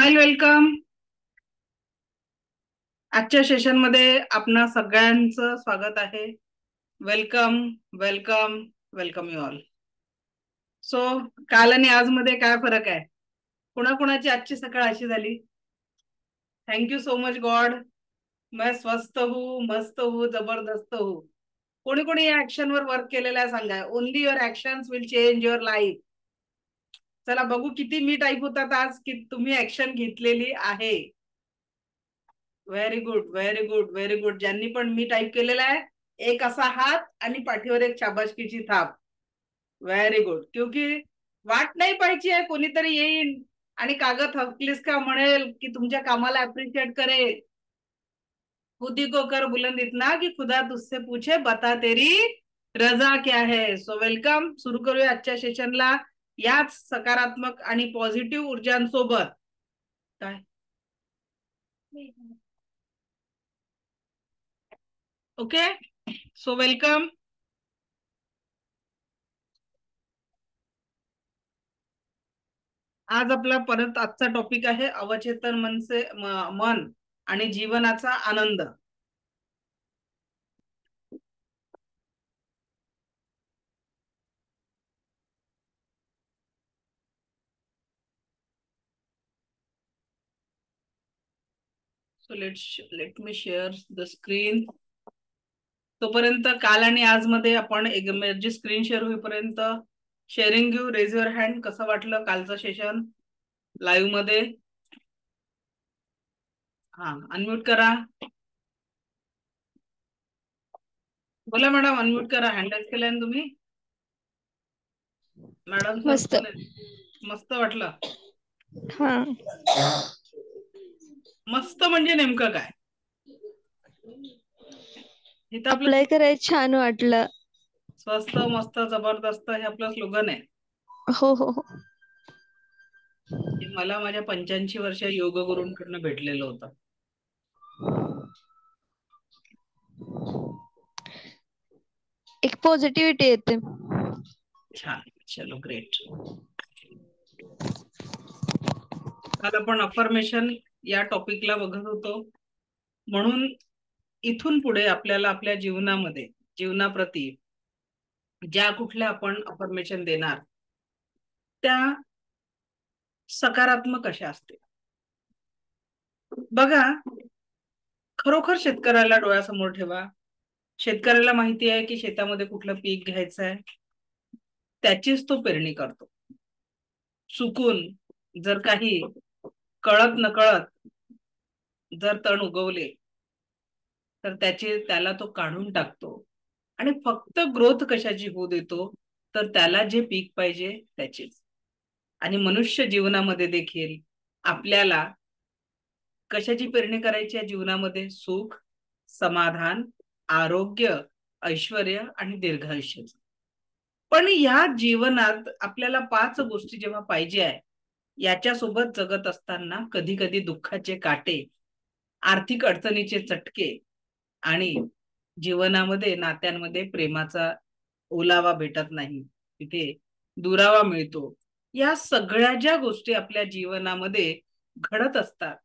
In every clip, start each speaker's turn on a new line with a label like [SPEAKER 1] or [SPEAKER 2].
[SPEAKER 1] Smile welcome. आजच्या session मध्ये आपणा सगळ्यांचं स्वागत आहे. Welcome welcome welcome you all. So काल आणि आज मध्ये काय फरक आहे? कुणाकुणाची आजची सकाळ अशी झाली? Thank you so much God. मैं स्वस्थ हूँ, मस्त हूँ, जबरदस्त हूँ. कोणी कोणी या ऍक्शन वर वर्क केलेला आहे सांगा. Only your actions will change your life. चला बघू किती मी टाईप होतात आज की तुम्ही ऍक्शन घेतलेली आहे. Very good very good very good. ज्यांनी पण मी टाईप केलेला आहे एक असा हात आणि पाठीवर एक शाबासकीची थाप. Very good. क्योंकि वाट नाही पाहिजे आहे, कोणीतरी येईल आणि कागद हकलीस का म्हणेल की तुमच्या कामाला अप्रिशिएट करेल. खुद ही को कर बुलंद इतना की खुदा तुझसे पूछे बता तेरी रजा क्या है. So welcome. सुरू करूया आजच्या सेशनला याच सकारात्मक आणि पॉझिटिव्ह ऊर्जांसोबत. काय ओके. So welcome. आज आपला परत आजचा टॉपिक आहे अवचेतन मन आणि जीवनाचा आनंद. So let me share the screen. तोपर्यंत काल आणि आज मध्ये आपण एक जी स्क्रीन शेअर होईपर्यंत sharing you raise your hand. कसं वाटलं कालचं सेशन लाईव्ह मध्ये? हा, अनम्यूट करा. बोला मॅडम, अनम्यूट करा. हँडल केलंय ना तुम्ही? मॅडम सर
[SPEAKER 2] मस्त.
[SPEAKER 1] कोण आहे? मस्त वाटलं.
[SPEAKER 2] हा,
[SPEAKER 1] मस्त म्हणजे नेमकं काय? इथं आपलं
[SPEAKER 2] अप्लाय करायला छान वाटलं.
[SPEAKER 1] स्वस्त मस्त जबरदस्त हे आपलं स्लोगन आहे.
[SPEAKER 2] हो हो हो.
[SPEAKER 1] हे मला माझ्या 85 वर्ष योग गुरूंकडनं भेटलेलं होतं.
[SPEAKER 2] एक पॉझिटिव्हिटी येते.
[SPEAKER 1] छान, चलो ग्रेट. काल आपण अफर्मेशन या टॉपिकला बघत होतो. म्हणून इथून पुढे आपल्याला आपल्या जीवनाप्रती ज्या कुठल्या आपण अफर्मेशन देणार त्या सकारात्मक अशा असते. बघा, खरोखर शेतकऱ्याला डोळ्यासमोर ठेवा. शेतकऱ्याला माहिती आहे की शेतामध्ये कुठलं पीक घ्यायचं आहे, त्याचीच तो पेरणी करतो. चुकून जर काही कळत नकळत जर तण उगवले तर त्याला तो काढून टाकतो आणि फक्त ग्रोथ कशाची होऊ देतो, तर त्याला जे पीक पाहिजे त्याचीच. आणि मनुष्य जीवनामध्ये देखील आपल्याला कशाची पेरणी करायची आहे? जीवनामध्ये सुख, समाधान, आरोग्य, ऐश्वर्य आणि दीर्घायुष्याचं. पण या जीवनात आपल्याला 5 गोष्टी जेव्हा पाहिजे आहे, याच्यासोबत जगत असताना कधी कधी दुःखाचे काटे, आर्थिक अडचणीचे चटके आणि जीवनामध्ये नात्यांमध्ये प्रेमाचा ओलावा भेटत नाही, तिथे दुरावा मिळतो. या सगळ्या ज्या गोष्टी आपल्या जीवनामध्ये घडत असतात,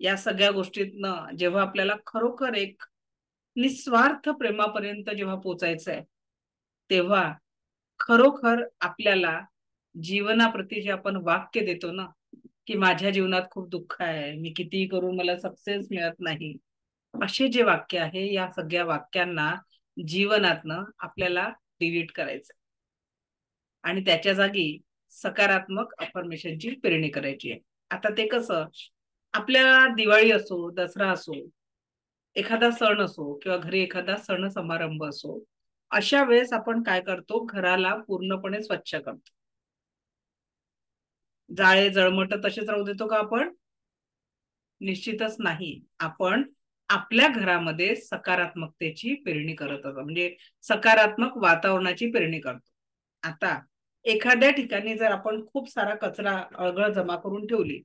[SPEAKER 1] या सगळ्या गोष्टीतनं जेव्हा आपल्याला खरोखर एक निस्वार्थ प्रेमापर्यंत जेव्हा पोचायचं आहे, तेव्हा खरोखर आपल्याला जीवनाप्रती जे आपण वाक्य देतो ना, की माझ्या जीवनात खूप दुःख आहे, मी कितीही करून मला सक्सेस मिळत नाही, असे जे वाक्य आहे, या सगळ्या वाक्यांना जीवनातनं आपल्याला डिलीट करायचं आणि त्याच्या जागी सकारात्मक अफर्मेशनची पेरणी करायची आहे. आता ते कसं, आपल्या दिवाळी असो, दसरा असो, एखादा सण असो किंवा घरी एखादा सण समारंभ असो, अशा वेळेस आपण काय करतो? घराला पूर्णपणे स्वच्छ करतो. जाळे जळमट तसेच राहू देतो का आपण? निश्चितच नाही. आपण आपल्या घरामध्ये सकारात्मकतेची पेरणी करत असतो, म्हणजे सकारात्मक वातावरणाची पेरणी करतो. आता एखाद्या ठिकाणी जर आपण खूप सारा कचरा अळगळ जमा करून ठेवली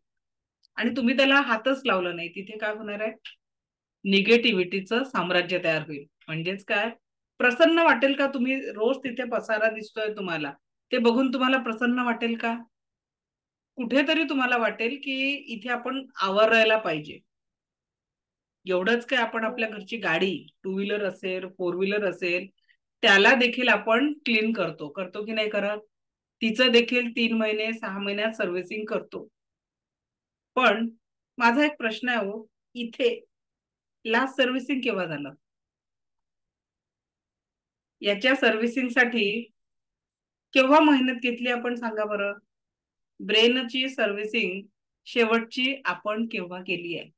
[SPEAKER 1] आणि तुम्ही त्याला हातच लावला नाही, तिथे काय होणार आहे? निगेटिव्हिटीचं साम्राज्य तयार होईल. म्हणजेच काय, प्रसन्न वाटेल का? तुम्ही रोज तिथे पसारा दिसतोय तुम्हाला, ते बघून तुम्हाला प्रसन्न वाटेल का? कुठेतरी तुम्हाला वाटेल की इथे आपण आवरायला पाहिजे. एवढंच काय, आपण आपल्या घरची गाडी, टू व्हीलर असेल, फोर व्हीलर असेल, त्याला देखील आपण क्लीन करतो, करतो की नाही करत? तिचं देखील 3 महिने 6 महिन्यात सर्व्हिसिंग करतो. पण माझा एक प्रश्न आहे हो, इथे लास्ट सर्व्हिसिंग केव्हा झालं? याच्या सर्व्हिसिंग साठी केव्हा मेहनत घेतली आपण सांगा बरं? ब्रेनची सर्व्हिसिंग शेवटची आपण केव्हा केली आहे?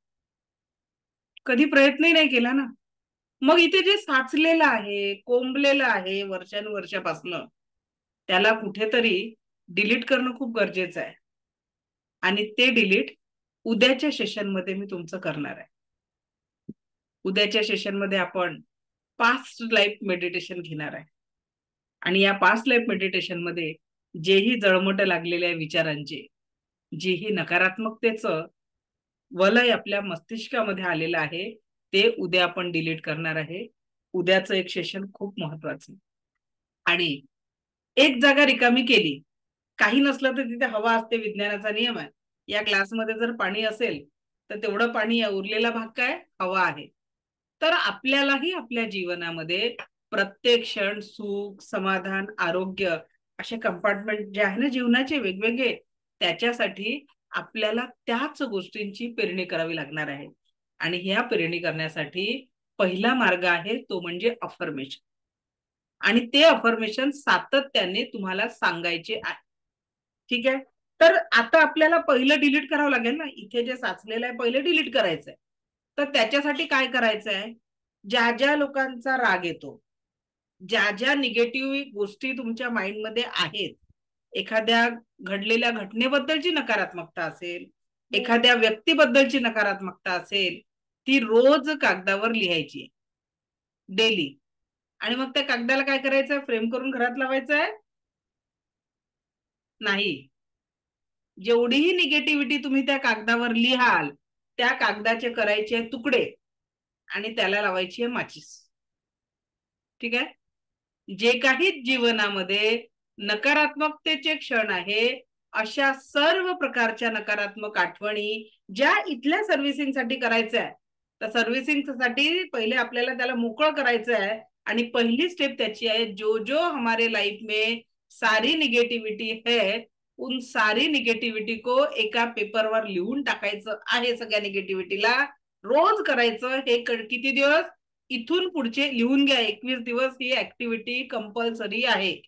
[SPEAKER 1] कधी प्रयत्नही नाही केला ना. मग इथे जे साचलेलं आहे, कोंबलेलं आहे वर्षानुवर्षापासनं, त्याला कुठेतरी डिलीट करणं खूप गरजेचं आहे. आणि ते डिलीट उद्याच्या सेशन मध्ये मी तुमचं करणार आहे. उद्याच्या सेशन मध्ये आपण पास्ट लाईफ मेडिटेशन घेणार आहे. आणि या पास्ट लाईफ मेडिटेशन मध्ये जेही जळमट लागलेल्या विचारांचे, जेही नकारात्मकतेचं वलय आपल्या मस्तिष्कामध्ये आलेलं आहे, ते उद्या आपण डिलीट करणार आहे. उद्याचं एक सेशन खूप महत्वाचं. आणि एक जागा रिकामी केली, काही नसलं तर तिथे हवा असते, विज्ञानाचा नियम आहे. या ग्लासमध्ये जर पाणी असेल तर तेवढं पाणी, उरलेला भाग काय? हवा आहे. तर आपल्यालाही आपल्या जीवनामध्ये प्रत्येक क्षण सुख, समाधान, आरोग्य असे कंपार्टमेंट जे आहे ना जीवनाचे वेगवेगळे, त्याच्यासाठी आपल्याला त्याच गोष्टींची पेरणी करावी लागणार आहे. आणि ह्या पेरणी करण्यासाठी पहिला मार्ग आहे तो म्हणजे अफर्मेशन. आणि ते अफर्मेशन सातत्याने तुम्हाला सांगायचे आहे. ठीक आहे. तर आता आपल्याला पहिलं डिलीट करावं लागेल ना, इथे जे साचलेलं आहे पहिलं डिलीट करायचंय. तर त्याच्यासाठी काय करायचंय? ज्या ज्या लोकांचा राग येतो, ज्या ज्या निगेटिव्ह गोष्टी तुमच्या माइंडमध्ये आहेत, एखाद्या घडलेल्या घटनेबद्दलची नकारात्मकता असेल, एखाद्या व्यक्तीबद्दलची नकारात्मकता असेल, ती रोज कागदावर लिहायची डेली. आणि मग त्या कागदाला काय करायचं? फ्रेम करून घरात लावायचंय? नाही. जेवढीही निगेटिव्हिटी तुम्ही त्या कागदावर लिहाल, त्या कागदाचे करायचे तुकडे आणि त्याला लावायची आहे माचीस. ठीक आहे. जे काही जीवनामध्ये नकारात्मकतेचे क्षण आहे, अशा सर्व प्रकारच्या नकारात्मक आठवणी ज्या इथल्या सर्व्हिसिंग साठी करायचं आहे, तर सर्व्हिसिंग साठी पहिले आपल्याला त्याला मोकळं करायचं आहे. आणि पहिली स्टेप त्याची आहे, जो जो हमारे लाइफ में सारी निगेटिविटी है, उन सारी निगेटिविटी को एका पेपरवर लिहून टाकायचं आहे. सगळ्या निगेटिव्हिटीला रोज करायचं. हे किती दिवस? इथून पुढचे लिहून घ्या, 21 दिवस ही ऍक्टिव्हिटी कंपल्सरी आहे.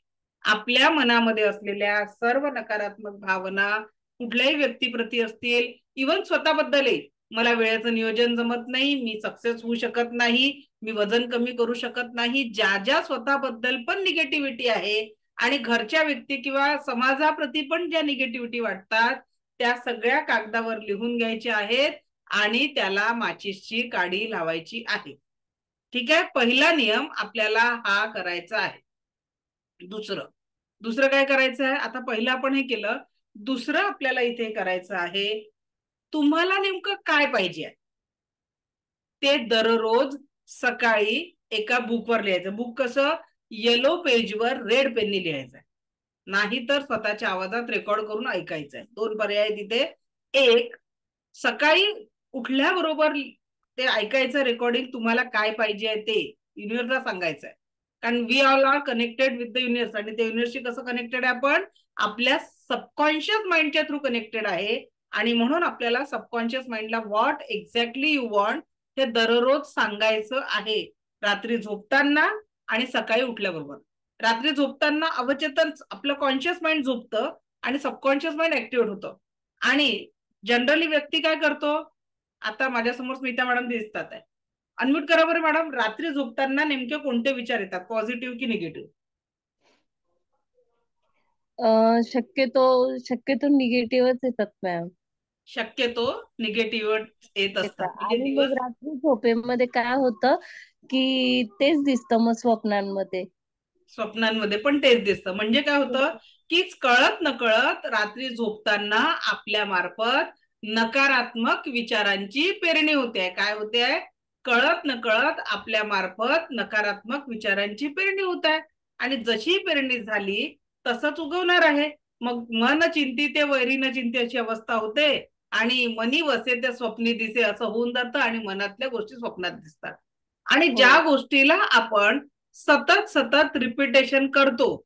[SPEAKER 1] आपल्या मनामध्ये असलेल्या सर्व नकारात्मक भावना कुठल्याही व्यक्तीप्रती असतील, इव्हन स्वतःबद्दलही, मला वेळेचं नियोजन जमत नाही, मी सक्सेस होऊ शकत नाही, मी वजन कमी करू शकत नाही, ज्या ज्या स्वतःबद्दल पण निगेटिव्हिटी आहे आणि घरच्या व्यक्ती किंवा समाजाप्रती पण ज्या निगेटिव्हिटी वाटतात, त्या सगळ्या कागदावर लिहून घ्यायच्या आहेत आणि त्याला माचीसची काडी लावायची आहे. ठीक आहे. पहिला नियम आपल्याला हा करायचा आहे. दुसरं काय करायचं आहे? आता पहिलं आपण हे केलं, दुसरं आपल्याला इथे करायचं आहे, तुम्हाला नेमकं काय पाहिजे ते दररोज सकाळी एका बुकवर लिहायचं. बुक कसं? येलो पेजवर रेड पेननी लिहायचं. नाही तर स्वतःच्या आवाजात रेकॉर्ड करून ऐकायचंय. 2 पर्याय तिथे. एक, सकाळी उठल्याबरोबर ते ऐकायचं रेकॉर्डिंग, तुम्हाला काय पाहिजे आहे ते युनिव्हर्सला सांगायचंय. कारण we all are connected with the universe. आणि त्या युनिव्हर्सशी कसं कनेक्टेड आहे आपण? आपल्या सबकॉन्शियस माइंडच्या थ्रू कनेक्टेड आहे. आणि म्हणून आपल्याला सबकॉन्शियस माइंडला व्हॉट एक्झॅक्टली यू वॉन्ट हे दररोज सांगायचं आहे. रात्री झोपताना आणि सकाळी उठल्याबरोबर. रात्री झोपताना अवचेतन आपलं कॉन्शियस माइंड झोपतं आणि सबकॉन्शियस माइंड ऍक्टिव्ह होतं. आणि जनरली व्यक्ती काय करतो? आता माझ्यासमोर स्मिता मॅडम दिसतात आहे. अनम्यूट करा बरं मॅडम. रात्री झोपताना नेमके कोणते विचार येतात, पॉझिटिव्ह की निगेटिव्ह?
[SPEAKER 2] शक्यतो शक्यतो निगेटिव्हच येतात मॅम.
[SPEAKER 1] शक्यतो निगेटिव्ह येत असतात.
[SPEAKER 2] येतात.
[SPEAKER 1] म्हणजे
[SPEAKER 2] आणि मग
[SPEAKER 1] दिवस
[SPEAKER 2] रात्री झोपेमध्ये काय होतं की तेच दिसतं मग स्वप्नांमध्ये.
[SPEAKER 1] स्वप्नांमध्ये पण तेच दिसतं. म्हणजे काय होतं की कळत नकळत रात्री झोपताना आपल्या मार्फत नकारात्मक विचारांची पेरणी होते. काय होते? कळत नकळत आपल्या मार्फत नकारात्मक विचारांची पेरणी होत आहे. आणि जशी पेरणी झाली तसंच उगवणार आहे. मग मन चिंती ते वैरी न चिंती अशी अवस्था होते आणि मनी वसे ते स्वप्नी दिसे असं होऊन जातं आणि मनातल्या गोष्टी स्वप्नात दिसतात. आणि
[SPEAKER 2] हो.
[SPEAKER 1] ज्या गोष्टीला आपण सतत सतत रिपिटेशन करतो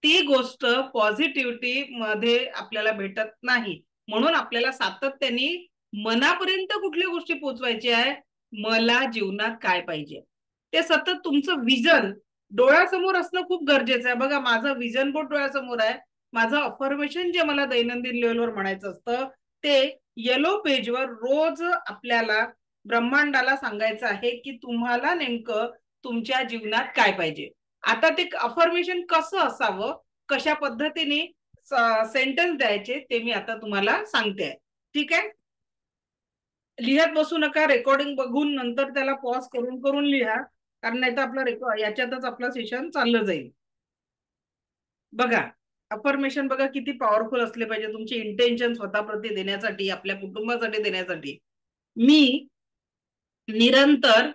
[SPEAKER 1] ती गोष्ट पॉझिटिव्हिटी मध्ये आपल्याला भेटत नाही. म्हणून आपल्याला सातत्याने मनापर्यंत कुठल्या गोष्टी पोहोचवायची आहे, मला जीवनात काय पाहिजे ते सतत तुमचं विजन डोळ्यासमोर असणं खूप गरजेचं आहे. बघा, माझं विजन बोर्ड डोळ्यासमोर आहे. माझं अफर्मेशन जे मला दैनंदिन लेवलवर म्हणायचं असतं ते येलो पेजवर रोज आपल्याला ब्रह्मांडाला सांगायचं आहे की तुम्हाला नेमकं तुमच्या जीवनात काय पाहिजे. आता ते अफर्मेशन कसं असावं, कशा पद्धतीने सेंटेन्स द्यायचे ते मी आता तुम्हाला सांगते. ठीक आहे, लिहत बसू नका, रेकॉर्डिंग बघून नंतर त्याला पॉज करून करून लिहा, कारण नाही तर आपला याच्यातच आपलं सेशन चाललं जाईल. बघा, अफर्मेशन बघा किती पॉवरफुल असले पाहिजे तुमचे इंटेन्शन स्वतःप्रती देण्यासाठी, आपल्या कुटुंबासाठी देण्यासाठी. मी निरंतर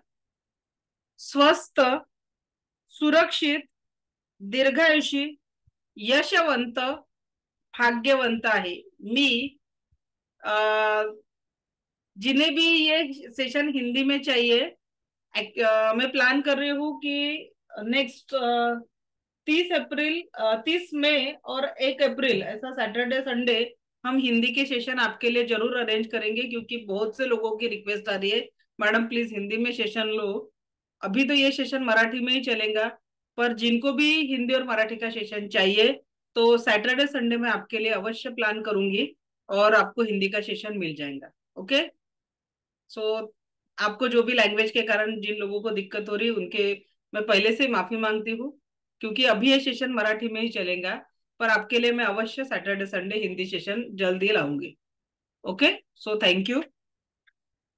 [SPEAKER 1] स्वस्थ, सुरक्षित, दीर्घायुषी, यशवंत, भाग्यवंत आहे. मी जिन्हें भी ये सेशन हिंदी में चाहिए, मैं प्लान कर रही हूँ कि नेक्स्ट 30 अप्रैल, 30 मई और 1 अप्रैल ऐसा सैटरडे संडे हम हिंदी के सेशन आपके लिए जरूर अरेंज करेंगे, क्योंकि बहुत से लोगों की रिक्वेस्ट आ रही है, मैडम प्लीज हिंदी में सेशन लो। अभी तो ये सेशन मराठी में ही चलेगा, पर जिनको भी हिंदी और मराठी का सेशन चाहिए तो सैटरडे संडे में आपके लिए अवश्य प्लान करूंगी और आपको हिंदी का सेशन मिल जाएगा। ओके, सो आपको जो भी लैंग्वेज के कारण जिन लोगों को दिक्कत हो रही है उनके मैं पहले से माफी मांगती हूँ, क्योंकि अभी ये सेशन मराठी में ही चलेगा, पर आपके लिए मैं अवश्य सैटरडे संडे हिंदी सेशन जल्दी लाऊंगी। Okay, so thank you.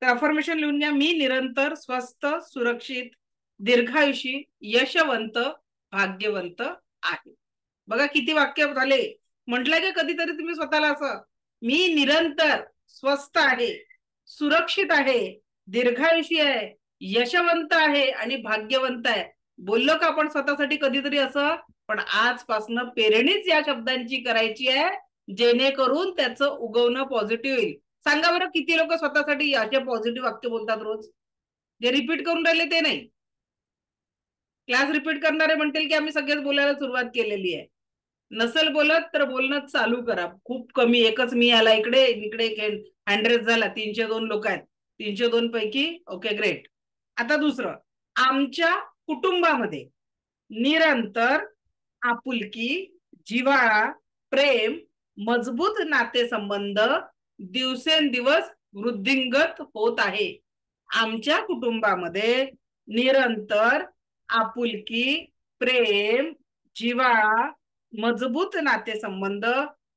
[SPEAKER 1] तर अफर्मेशन लिहून घ्या. मी निरंतर स्वस्थ, सुरक्षित, दीर्घायुषी, यशवंत, भाग्यवंत आहे. बघा किती वाक्य झाले. म्हटलंय का कधीतरी तुम्ही स्वतःला असं, मी निरंतर स्वस्थ आहे, सुरक्षित आहे, दीर्घायुषी आहे, यशवंत आहे आणि भाग्यवंत आहे. बोललो का आपण स्वतःसाठी कधीतरी असं? पण आजपासनं पेरणीच या शब्दांची करायची आहे, जेणेकरून त्याचं उगवणं पॉझिटिव्ह होईल. सांगा बरं किती लोक स्वतःसाठी याचे पॉझिटिव्ह वाक्य बोलतात रोज? जे रिपीट करून राहिले ते नाही. क्लास रिपीट करणारे म्हणतील की आम्ही सगळेच बोलायला सुरुवात केलेली आहे. नसेल बोलत तर बोलणं चालू करा. खूप कमी, एकच मी आला इकडे, इकडे हँड झाला. 302 लोक आहेत. 302 पैकी ओके ग्रेट. आता दुसरं, आमच्या कुटुंबामध्ये निरंतर आपुलकी, जिव्हाळा, प्रेम, मजबूत नातेसंबंध दिवसेंदिवस वृद्धिंगत होत आहे. आमच्या कुटुंबामध्ये निरंतर आपुलकी, प्रेम, जिव्हाळा, मजबूत नातेसंबंध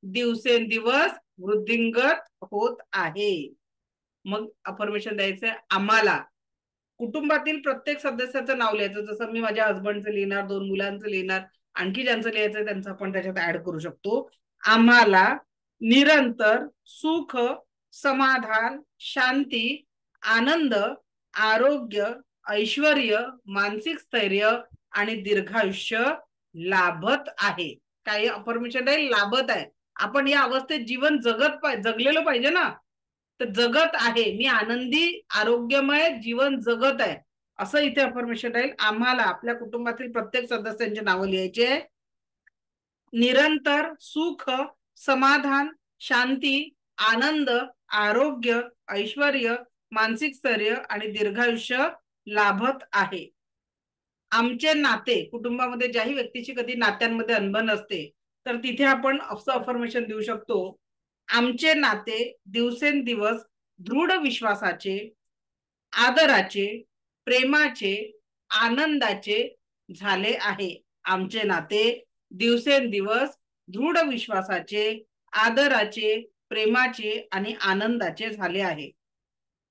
[SPEAKER 1] दिवसेंदिवस वृद्धिंगत होत आहे. मग अफर्मेशन द्यायचंय आम्हाला. कुटुंबातील प्रत्येक सदस्याचं नाव लिहायचं. जसं मी माझ्या हसबंडचं लिहिणार, 2 मुलांचं लिहिणार, आणखी ज्यांचं लिहायचं त्यांचं आपण त्याच्यात ऍड करू शकतो. आम्हाला निरंतर सुख, समाधान, शांती, आनंद, आरोग्य, ऐश्वर, मानसिक स्थैर्य आणि दीर्घायुष्य लाभत आहे. काही अफर्मेशन आहे लाभत आहे. आपण या अवस्थेत जीवन जगलेलं पाहिजे ना, तर जगत आहे. मी आनंदी, आरोग्यमय जीवन जगत आहे असं इथे अफर्मेशन राहील. आम्हाला आपल्या कुटुंबातील प्रत्येक सदस्यांची नावं लिहायची आहे. निरंतर सुख, समाधान, शांती, आनंद, आरोग्य, ऐश्वर, मानसिक स्थैर्य आणि दीर्घायुष्य लाभत आहे. आमचे नाते, कुटुंबामध्ये ज्याही व्यक्तीची कधी नात्यांमध्ये अनबन असते तर तिथे आपण असं अफर्मेशन देऊ शकतो. आमचे नाते दिवसेंदिवस दृढ विश्वासाचे, आदराचे, प्रेमाचे, आनंदाचे झाले आहे. आमचे नाते दिवसेंदिवस दृढ विश्वासाचे, आदराचे, प्रेमाचे आणि आनंदाचे झाले आहे.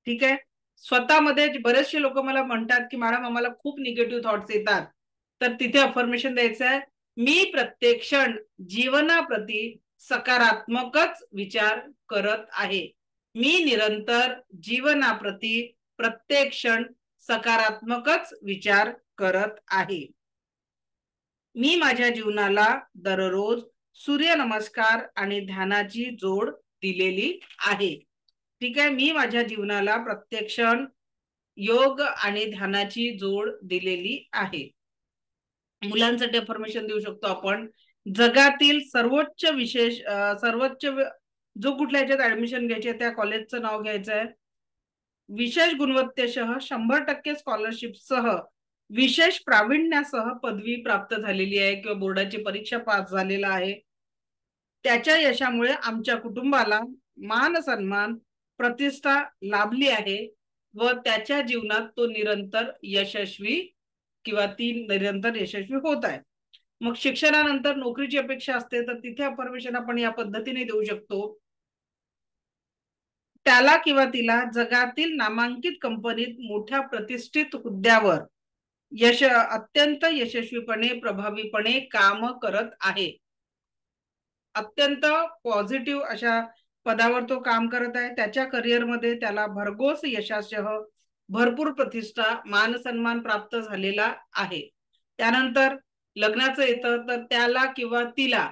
[SPEAKER 1] ठीक आहे. स्वतःमध्ये बरेचसे लोक मला म्हणतात की मॅडम आम्हाला खूप निगेटिव्ह थॉट्स येतात, तर तिथे अफर्मेशन द्यायचं आहे, मी प्रत्येक क्षण जीवनाप्रती सकारात्मकच विचार करत आहे. मी निरंतर जीवनाप्रती प्रत्येक क्षण सकारात्मकच विचार करत आहे. मी माझ्या जीवनाला दररोज सूर्य नमस्कार आणि ध्यानाची जोड दिलेली आहे. ठीक आहे, मी माझ्या जीवनाला प्रत्यक्ष योग आणि ध्यानाची जोड दिलेली आहे. मुलांसाठी अफर्मेशन देऊ शकतो आपण. जगातील सर्वोच्च विशेष सर्वोच्च जो कुठल्या ह्याच्यात ऍडमिशन घ्यायचे त्या कॉलेजचं नाव घ्यायचं आहे. विशेष गुणवत्तेसह 100% स्कॉलरशिपसह विशेष प्रावीण्यासह पदवी प्राप्त झालेली आहे किंवा बोर्डाची परीक्षा पास झालेला आहे. त्याच्या यशामुळे आमच्या कुटुंबाला मान सन्मान प्रतिष्ठा लाभली आहे व त्याच्या जीवनात तो निरंतर यशस्वी किंवा ती निरंतर यशस्वी होत आहे. मग शिक्षणानंतर नोकरीची अपेक्षा असते तर तिथे अफर्मेशन आपण या पद्धतीने देऊ शकतो. त्याला किंवा तिला जगातील नामांकित कंपनीत मोठ्या प्रतिष्ठित हुद्द्यावर अत्यंत यशस्वीपणे प्रभावीपणे काम करत आहे. अत्यंत पॉझिटिव्ह अशा पदावर तो काम करत आहे. त्याच्या करिअरमध्ये त्याला भरघोस यशासह भरपूर प्रतिष्ठा मान सन्मान प्राप्त झालेला आहे. त्यानंतर लग्नाचं येतं तर त्याला किंवा तिला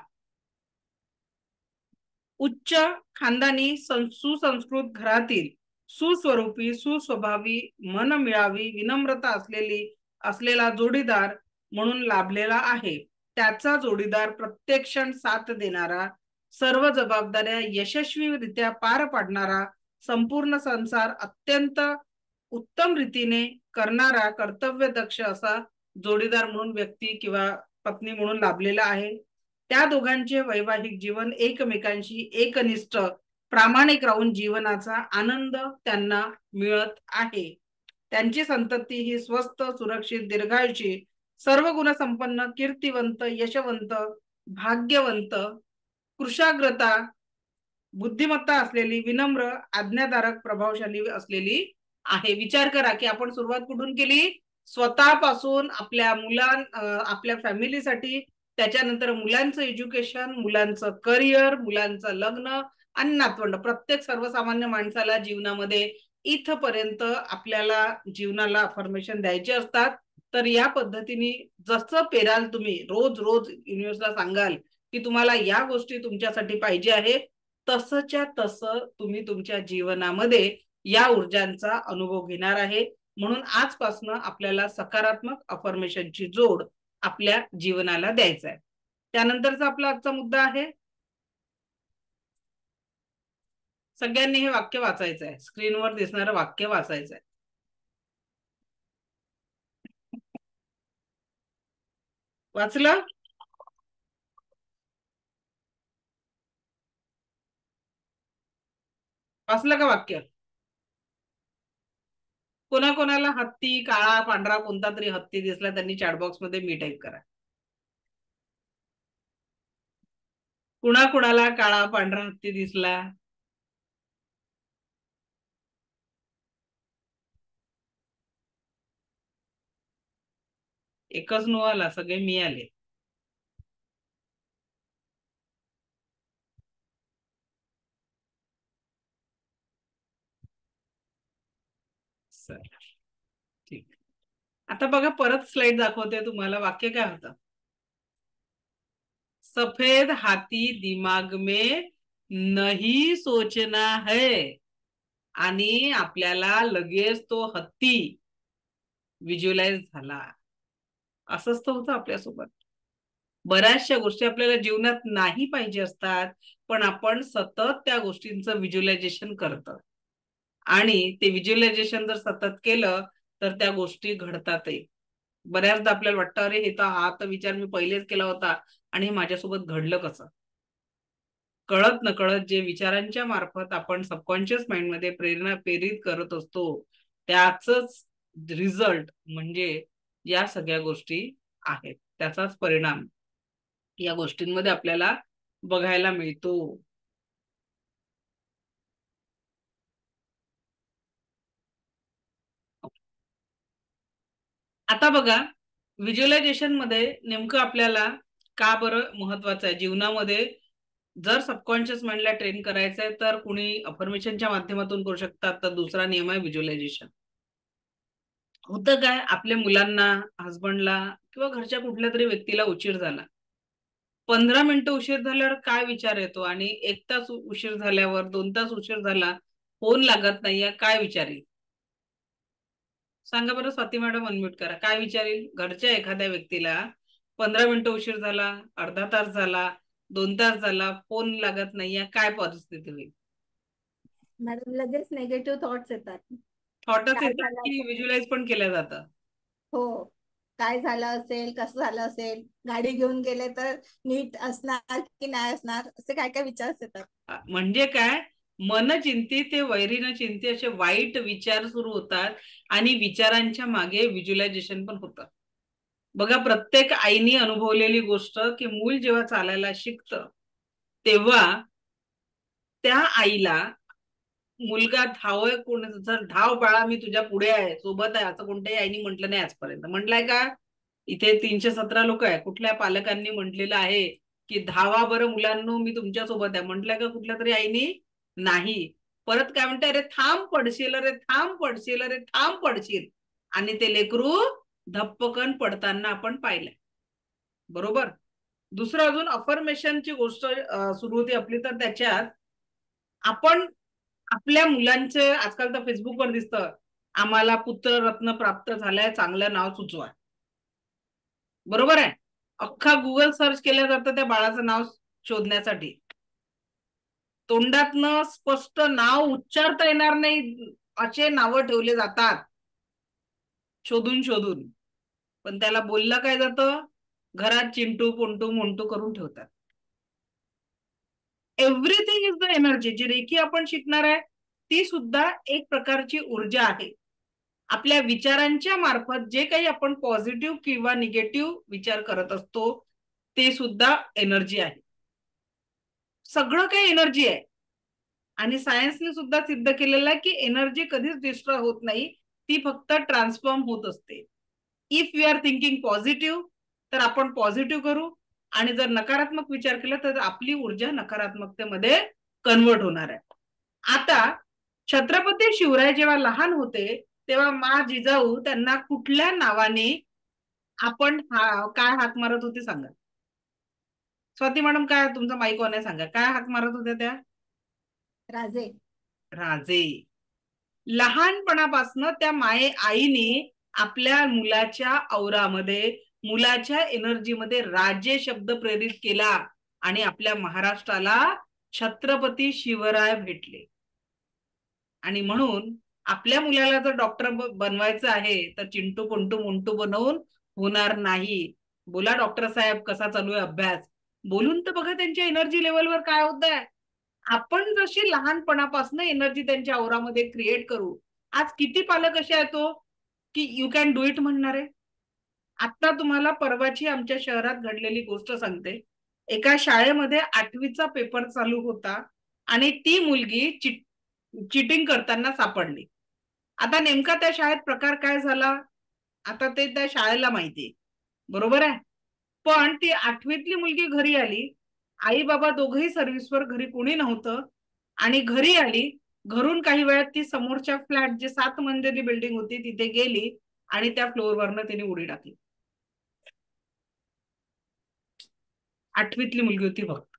[SPEAKER 1] उच्च खानदानी सुसंस्कृत घरातील सुस्वरूपी सुस्वभावी मन मिळावी विनम्रता असलेला जोडीदार म्हणून लाभलेला आहे. त्याचा जोडीदार प्रत्यक्ष साथ देणारा, सर्व जबाबदाऱ्या यशस्वीरित्या पार पाडणारा, संपूर्ण संसार अत्यंत उत्तम रीतीने करणारा कर्तव्यदक्ष असा जोडीदार म्हणून व्यक्ती किंवा पत्नी म्हणून लाभलेला आहे. त्या दोघांचे वैवाहिक जीवन एकमेकांशी एकनिष्ठ प्रामाणिक राहून जीवनाचा आनंद त्यांना मिळत आहे. त्यांची संतती ही स्वस्थ सुरक्षित दीर्घायुषी सर्व गुणसंपन्न कीर्तिवंत यशवंत भाग्यवंत कृशाग्रता बुद्धिमत्ता असलेली विनम्र आज्ञाधारक प्रभावशाली असलेली आहे. विचार करा की आपण सुरुवात कुठून केली, स्वतःपासून आपल्या फॅमिलीसाठी, त्याच्यानंतर मुलांचं एज्युकेशन, मुलांचं करिअर, मुलांचं लग्न आणि नातवंड, प्रत्येक सर्वसामान्य माणसाला जीवनामध्ये इथपर्यंत आपल्याला जीवनाला अफर्मेशन द्यायचे असतात. तर या पद्धतीने जसं पेराल तुम्ही रोज रोज युनिव्हर्सला सांगाल की तुम्हाला या गोष्टी तुमच्यासाठी पाहिजे आहे, तसंच्या तसं तुम्ही तुमच्या जीवनामध्ये या ऊर्जांचा अनुभव घेणार आहे. म्हणून आजपासून आपल्याला सकारात्मक अफर्मेशनची जोड आपल्या जीवनाला द्यायचा आहे. त्यानंतरचा आपला आजचा मुद्दा आहे, सगळ्यांनी हे वाक्य वाचायचं आहे. स्क्रीनवर दिसणारं वाक्य वाचायचं आहे. वाचलं? वाचलं का वाक्य? कोणाकोणाला हत्ती काळा पांढरा कोणता तरी हत्ती दिसला त्यांनी चॅटबॉक्स मध्ये मी टाईप करा. कुणाकुणाला काळा पांढरा हत्ती दिसला? एकच नो आला, सगळे मी आले. ठीक. आता बघा परत स्लाइड दाखवते तुम्हाला. वाक्य काय होतं? सफेद हाथी दिमाग में नहीं सोचना है. आणि आपल्याला लगेच तो हत्ती व्हिज्युअलाइज झाला. असंच तर होतं आपल्यासोबत. बऱ्याचशा गोष्टी आपल्याला जीवनात नाही पाहिजे असतात, पण आपण सतत त्या गोष्टींचं व्हिज्युअलायझेशन करतो आणि ते व्हिज्युअलायझेशन जर सतत केलं तर त्या गोष्टी घडतातही. बऱ्याचदा आपल्याला वाटतं अरे हे तर हा तर विचार मी पहिलेच केला होता आणि हे माझ्यासोबत घडलं कसं. कळत नकळत जे विचारांच्या मार्फत आपण सबकॉन्शियस माइंड मध्ये प्रेरणा प्रेरित करत असतो त्याच रिझल्ट म्हणजे या सगळ्या गोष्टी आहेत. त्याचाच परिणाम या गोष्टींमध्ये आपल्याला बघायला मिळतो. आता बघा व्हिज्युअलायझेशन मध्ये नेमकं आपल्याला का बरं महत्वाचं आहे जीवनामध्ये. जर सबकॉन्शियस माइंडला ट्रेन करायचं आहे तर कुणी अफर्मेशनच्या माध्यमातून करू शकतात. तर दुसरा नियम आहे व्हिज्युअलायझेशन. होतं काय, आपल्या मुलांना, हसबंडला किंवा घरच्या कुठल्या तरी व्यक्तीला उशीर झाला 15 मिनिटं उशीर झाल्यावर काय विचार येतो, आणि 1 तास उशीर झाल्यावर, 2 तास उशीर झाला, फोन लागत नाहीये, काय विचार येईल? सांगा बरं स्वाती मॅडम, अनम्यूट करा. काय विचार येईल घरच्या एखाद्या व्यक्तीला? 15 मिनिटं उशीर झाला, अर्धा तास झाला, 2 तास झाला, फोन लागत नाहीये, काय परिस्थिती होईल?
[SPEAKER 3] मॅडम लगेच निगेटिव्ह थॉट्स येतात.
[SPEAKER 1] थॉटच
[SPEAKER 3] काय
[SPEAKER 1] येतात
[SPEAKER 3] झालं
[SPEAKER 1] की
[SPEAKER 3] असेल?
[SPEAKER 1] व्हिज्युअलाइज पण केलं जातं?
[SPEAKER 3] हो, काय झालं असेल, कसं झालं असेल, गाडी घेऊन गेले तर नीट असणार की नाही असणार, असे काय काय विचार येतात.
[SPEAKER 1] म्हणजे काय, मन चिंती ते वैरीन चिंती असे वाईट विचार सुरू होतात, आणि विचारांच्या मागे व्हिज्युअलायझेशन पण होतं. बघा, प्रत्येक आईनी अनुभवलेली गोष्ट की मूल जेव्हा चालायला शिकतं तेव्हा त्या आईला मुलगा धावय, कोण जर धाव बाळा मी तुझ्या पुढे आहे, सोबत आहे, असं कोणत्याही आईनी म्हटलं नाही आजपर्यंत. म्हटलंय का? इथे 317 लोक आहे, कुठल्या पालकांनी म्हटलेलं आहे की धावा बरं मुलांनो मी तुमच्या सोबत आहे? म्हटलंय का कुठल्या तरी आईनी? नाही. परत काय म्हणते, अरे थांब पडशील, अरे थांब पडशील, अरे थांब पडशील. आणि ते लेकरू धप्पकन पडताना आपण पाहिलंय, बरोबर? दुसरं अजून अफर्मेशनची गोष्ट सुरू होती आपली, तर त्याच्यात आपण आपल्या मुलांचे, आजकाल तर फेसबुकवर दिसतं, आम्हाला पुत्र रत्न प्राप्त झालंय, चांगलं नाव सुचवा. बरोबर आहे? अख्खा गुगल सर्च केलं जातं त्या बाळाचं नाव शोधण्यासाठी. तोंडातनं स्पष्ट नाव उच्चारता येणार नाही असे नावं ठेवले जातात शोधून शोधून. पण त्याला बोललं काय जातं, घरात चिंटू पोंटू मोंटू करून ठेवतात. Everything is the energy. जी रेखी आपण शिकणार आहे ती सुद्धा एक प्रकारची ऊर्जा आहे. आपल्या विचारांच्या मार्फत जे काही आपण पॉझिटिव्ह किंवा निगेटिव्ह विचार करत असतो ते सुद्धा एनर्जी आहे. सगळं काही एनर्जी आहे. आणि सायन्सने सुद्धा सिद्ध केलेलं आहे की एनर्जी कधीच डिस्ट्रॉय होत नाही, ती फक्त ट्रान्सफॉर्म होत असते. If we are thinking positive तर आपण पॉझिटिव्ह करू, आणि जर नकारात्मक विचार केला तर आपली ऊर्जा नकारात्मकतेमध्ये कन्वर्ट होणार आहे. आता छत्रपती शिवराय जेव्हा लहान होते तेव्हा मा जिजाऊ त्यांना कुठल्या नावाने आपण काय हाक मारत होते सांगा? स्वाती मॅडम, काय तुमचा माईक ऑन आहे, सांगा काय हाक मारत होत्या त्या?
[SPEAKER 3] राजे.
[SPEAKER 1] राजे. लहानपणापासून त्या आईने आपल्या मुलाच्या औरामध्ये, मुलाच्या एनर्जीमध्ये राजे शब्द प्रेरित केला, आणि आपल्या महाराष्ट्राला छत्रपती शिवराय भेटले. आणि म्हणून आपल्या मुलाला जर डॉक्टर बनवायचं आहे तर चिंटू पंटू मोंटू बनवून होणार नाही. बोला डॉक्टर साहेब कसा चालू आहे अभ्यास, बोलून तर बघा त्यांच्या एनर्जी लेवलवर काय होत आहे. आपण जशी लहानपणापासून एनर्जी त्यांच्या औरामध्ये क्रिएट करू. आज किती पालक असे आहेत तो की यू कॅन डू इट म्हणणारे. आता तुम्हाला परवाची आमच्या शहरात घडलेली गोष्ट सांगते. एका शाळेमध्ये 8वीचा पेपर चालू होता आणि ती मुलगी चिटिंग करताना सापडली. आता नेमका त्या शाळेत प्रकार काय झाला आता ते त्या शाळेला माहिती, बरोबर आहे? पण ती 8वीतली मुलगी घरी आली, आई बाबा दोघही सर्व्हिसवर, घरी कोणी नव्हतं, आणि घरी आली. घरून काही वेळात ती समोरच्या फ्लॅट, जे 7 मजली बिल्डिंग होती, तिथे गेली आणि त्या फ्लोअरवरनं तिने उडी टाकली. 8वीतली मुलगी होती फक्त.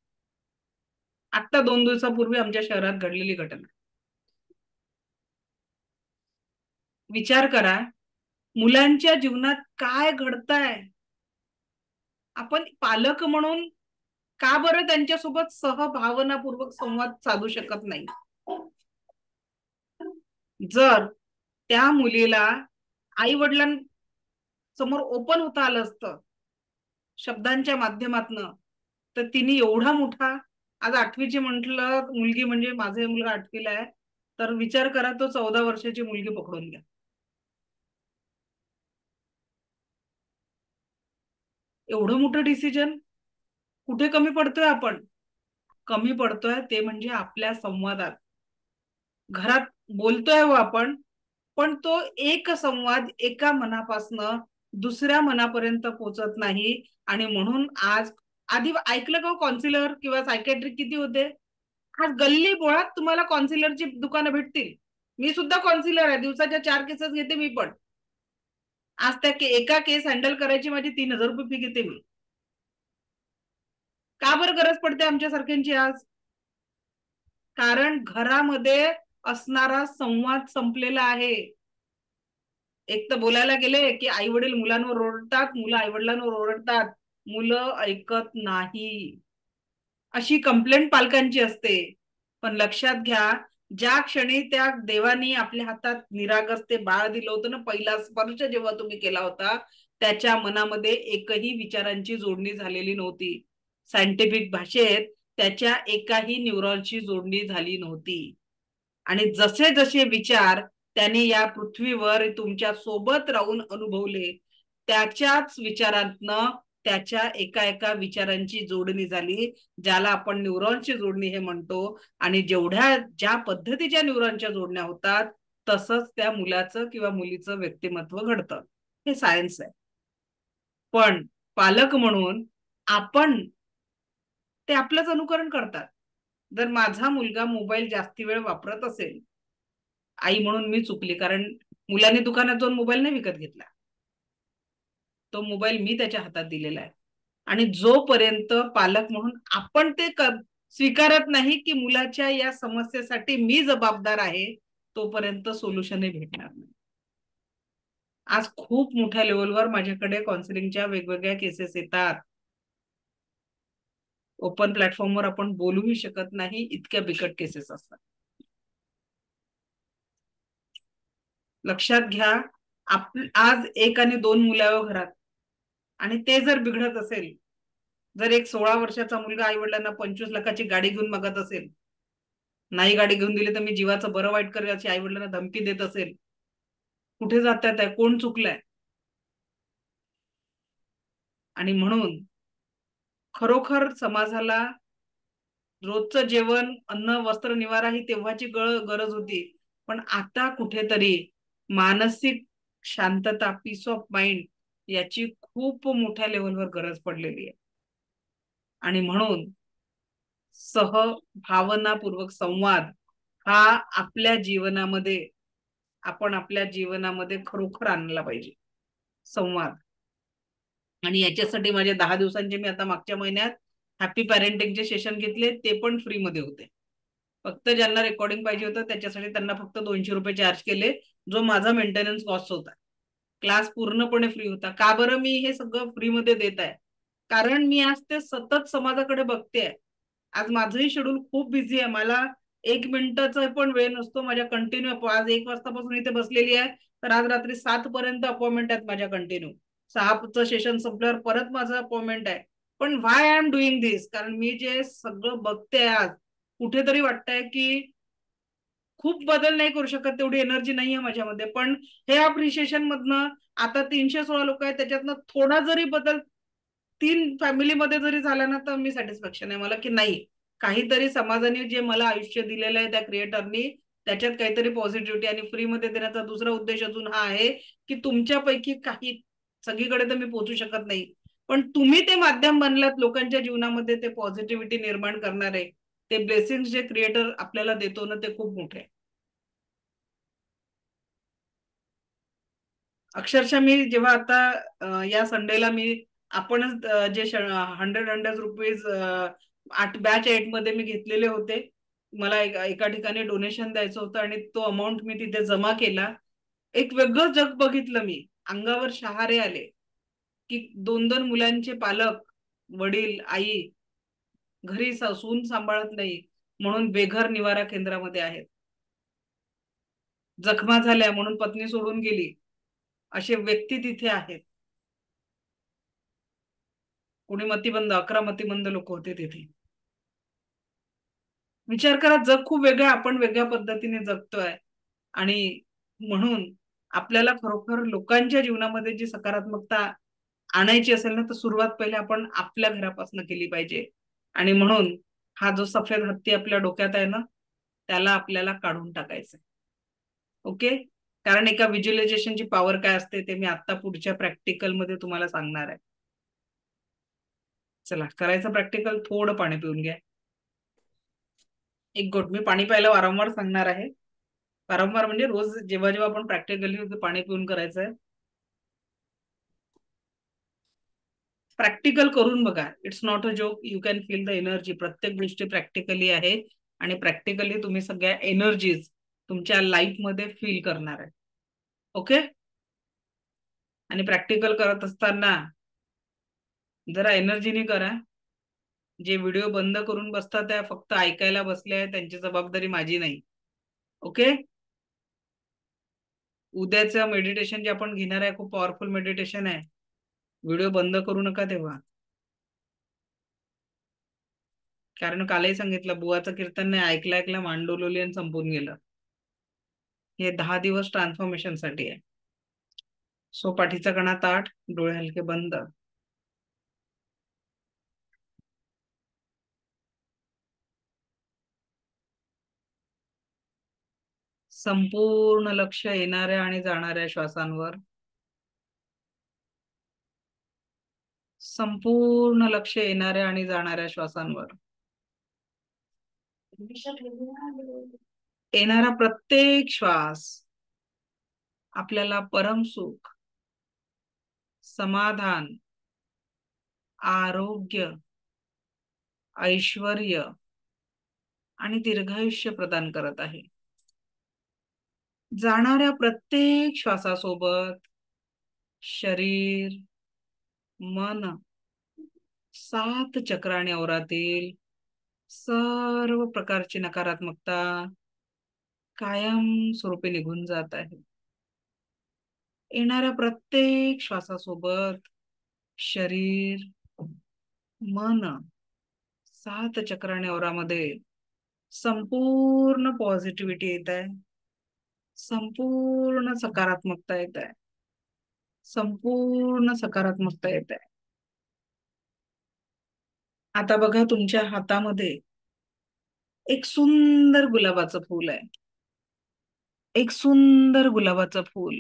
[SPEAKER 1] आता 2 दिवसापूर्वी आमच्या शहरात घडलेली घटना. विचार करा मुलांच्या जीवनात काय घडतंय. आपण पालक म्हणून का बरं त्यांच्यासोबत सहभावनापूर्वक संवाद साधू शकत नाही? जर त्या मुलीला आई वडिलांसमोर ओपन होता आलं असतं शब्दांच्या माध्यमातनं, तर तिने एवढा मोठा, आज 8वीची म्हटलं मुलगी, म्हणजे माझा मुलगा 8वीला आहे, तर विचार करा तो 14 वर्षाची मुलगी पकडून घ्या. एवढं मोठं डिसिजन कुठे कमी पडतोय आपण? कमी पडतोय ते म्हणजे आपल्या संवादात. घरात बोलतोय हो आपण, पण तो एक संवाद एका मनापासनं दुसऱ्या मनापर्यंत पोहोचत नाही. आणि म्हणून आज, आधी ऐकलं का कॉन्सिलर किंवा सायकॅट्रिक किती होते? आज गल्ली बोळात तुम्हाला कॉन्सिलरची दुकानं भेटतील. मी सुद्धा कॉन्सिलर आहे, दिवसाच्या 4 केसेस घेते मी पण. आज त्या एका केस हँडल करायची माझी 3000 रुपये फी घेते मी. का बरं गरज पडते आमच्या सारख्यांची आज? कारण घरामध्ये असणारा संवाद संपलेला आहे. एक तर बोलायला गेले की आई वडील मुलांवर ओरडतात, मुलं आई वडिलांवर ओरडतात, मुलं ऐकत नाही, अशी कंप्लेंट पालकांची असते. पण लक्षात घ्या, ज्या क्षणी त्या देवानी आपल्या हातात निरागस ते बाळ दिलं होतं ना, पहिला स्पर्श जेव्हा तुम्ही केला होता, त्याच्या मनामध्ये एकही विचारांची जोडणी झालेली नव्हती. सायंटिफिक भाषेत त्याच्या एकाही न्यूरॉनची जोडणी झाली नव्हती. आणि जसे जसे विचार त्याने या पृथ्वीवर तुमच्या सोबत राहून अनुभवले, त्याच्याच विचारांतनं त्याच्या एका एका विचारांची जोडणी झाली, ज्याला आपण न्यूरॉनची जोडणी हे म्हणतो. आणि ज्या पद्धतीच्या न्यूरॉनच्या जोडण्या होतात, तसंच त्या मुलाचं किंवा मुलीचं व्यक्तिमत्व घडतं. हे सायन्स आहे. पण पालक म्हणून आपण ते आपलंच अनुकरण करतात. जर माझा मुलगा मोबाईल जास्ती वेळ वापरत असेल, आई म्हणून मी चुकली, कारण मुलाने दुकानात जाऊन मोबाईल नाही विकत घेतला, तो मोबाईल मी त्याच्या हातात दिलेला आहे. आणि जोपर्यंत पालक म्हणून आपण ते स्वीकारत नाही की मुलाच्या या समस्येसाठी मी जबाबदार आहे, तोपर्यंत सोल्युशनही भेटणार नाही. आज खूप मोठ्या लेवलवर माझ्याकडे काउन्सिलिंगच्या वेगवेगळ्या केसेस येतात. ओपन प्लॅटफॉर्मवर आपण बोलूही शकत नाही, इतक्या बिकट केसेस असतात. लक्षात घ्या, आज 1 आणि 2 मुलं घरात, आणि ते जर बिघडत असेल, जर एक 16 वर्षाचा मुलगा आई वडिलांना 25 लाखाची गाडी घेऊन मागत असेल, नाही गाडी घेऊन दिली तर मी जीवाचं बरं वाईट करेल अशी आई वडिलांना धमकी देत असेल, कुठे जातात आहे? कोण चुकलंय? आणि म्हणून खरोखर समाजाला रोजचं जेवण, अन्न, वस्त्र, निवारा ही तेव्हाची गरज होती. पण आता कुठेतरी मानसिक शांतता, पीस ऑफ माइंड याची खूप मोठ्या लेवलवर गरज पडलेली आहे. आणि म्हणून भावनापूर्वक संवाद हा आपण आपल्या जीवनामध्ये खरोखर आणला पाहिजे, संवाद. आणि याच्यासाठी माझे 10 दिवसांचे मी आता मागच्या महिन्यात हॅपी पॅरेंटिंगचे सेशन घेतले, ते पण फ्री मध्ये होते. फक्त ज्यांना रेकॉर्डिंग पाहिजे होतं त्याच्यासाठी त्यांना फक्त 200 रुपये चार्ज केले, जो माझा मेंटेनन्स कॉस्ट होता. क्लास पूर्णपणे फ्री होता. का बरं मी हे सगळं फ्री मध्ये देत आहे? कारण मी आज ते सतत समाजाकडे बघते. आज माझंही शेड्यूल खूप बिझी आहे, मला 1 मिनिटाचा पण वेळ नसतो. माझ्या कंटिन्यू आज 1 वाजतापासून इथे बसलेली आहे, तर आज रात्री 7 पर्यंत अपॉइंटमेंट आहेत माझ्या कंटिन्यू. 6चं सेशन संपल्यावर परत माझं अपॉइंटमेंट आहे. पण व्हाय आय एम डुईंग दिस? कारण मी जे सगळं बघते आज, कुठेतरी वाटतंय की खूप बदल नाही करू शकत, तेवढी एनर्जी नाहीये माझ्यामध्ये. पण हे अप्रिशिएशन मधनं आता 316 लोक आहेत, त्याच्यातनं थोडा जरी बदल 3 फॅमिलीमध्ये जरी झाला ना, तर मी सॅटिस्फॅक्शन आहे मला की नाही, काहीतरी समाजाने जे मला आयुष्य दिलेलं आहे त्या क्रिएटरनी, त्याच्यात काहीतरी पॉझिटिव्हिटी. आणि फ्री मध्ये देण्याचा दुसरा उद्देश अजून हा आहे की तुमच्यापैकी काही, सगळीकडे तर मी पोहोचू शकत नाही, पण तुम्ही ते माध्यम बनलात लोकांच्या जीवनामध्ये ते पॉझिटिव्हिटी निर्माण करणारे, ते ब्लेसिंग जे क्रिएटर आपल्याला देतो ना, ते खूप मोठे. अक्षरशः मी जेव्हा आता या संडेला मी आपणच जे 100 रुपीज 8 मध्ये मी घेतलेले होते, मला एका ठिकाणी डोनेशन द्यायचं होतं आणि तो अमाऊंट मी तिथे जमा केला. एक वेगळं जग बघितलं मी, अंगावर शहारे आले की 2-2 मुलांचे पालक, वडील, आई घरी सून सांभाळत नाही म्हणून बेघर निवारा केंद्रामध्ये आहेत. जखमा झाल्या म्हणून पत्नी सोडून गेली, असे व्यक्ती तिथे आहेत. कोणी मतिमंद, 11 मतिमंद लोक होते तिथे. विचार करा, जग खूप वेगळं, आपण वेगळ्या पद्धतीने जगतोय. आणि म्हणून आपल्याला खरोखर लोकांच्या जीवनामध्ये जी सकारात्मकता आणायची असेल ना, तर सुरुवात पहिले आपण आपल्या घरापासून केली पाहिजे. आणि म्हणून हा जो सफेद हत्ती आपल्या डोक्यात आहे ना, त्याला आपल्याला काढून टाकायचंय. ओके? कारण एका व्हिज्युअलायझेशनची पॉवर काय असते ते मी आता पुढच्या प्रॅक्टिकल मध्ये तुम्हाला सांगणार आहे. चला करायचं प्रॅक्टिकल. थोडं पाणी पिऊन घ्या. 1 घोट. मी पाणी प्यायला वारंवार सांगणार आहे. वारंवार म्हणजे रोज जेव्हा जेव्हा आपण प्रॅक्टिकली पाणी पिऊन करायचंय. प्रॅक्टिकल करून बघा. It's not a joke. You can feel the energy. प्रत्येक गोष्टी प्रॅक्टिकली आहे आणि प्रॅक्टिकली तुम्ही सगळ्या एनर्जीज तुमच्या लाईफ मध्ये फील करणार आहे. ओके. आणि प्रॅक्टिकल करत असताना जरा एनर्जीने करा. जे व्हिडिओ बंद करून बसतात त्या फक्त ऐकायला बसले आहेत, त्यांची जबाबदारी माझी नाही. ओके. उद्याचं मेडिटेशन जे आपण घेणार आहे खूप पॉवरफुल मेडिटेशन आहे. व्हिडिओ बंद करू नका तेव्हा. कारण कालही सांगितलं बुवाचं कीर्तन नाही ऐकलं ऐकलं मांडोलोली आणि संपून गेलं. हे 10 दिवस ट्रान्सफॉर्मेशन साठी आहे. सो पाठीचा कणा ताठ, डोळे हलके बंद. संपूर्ण लक्ष येणाऱ्या आणि जाणाऱ्या श्वासांवर. संपूर्ण लक्ष येणाऱ्या आणि जाणाऱ्या श्वासांवर. येणारा प्रत्येक श्वास आपल्याला परम सुख, समाधान, आरोग्य, ऐश्वर्य आणि दीर्घायुष्य प्रदान करत आहे. जाणाऱ्या प्रत्येक श्वासासोबत शरीर, मन, 7 चक्र आणि अवरातील सर्व प्रकारची नकारात्मकता कायम स्वरूपी निघून जात आहे. येणाऱ्या प्रत्येक श्वासासोबत शरीर, मन, 7 चक्र आणि अवरामध्ये संपूर्ण पॉझिटिव्हिटी येत आहे. संपूर्ण सकारात्मकता येत आहे. संपूर्ण सकारात्मकता येत आहे. आता बघा तुमच्या हातामध्ये एक सुंदर गुलाबाचं फूल आहे. एक सुंदर गुलाबाचं फूल.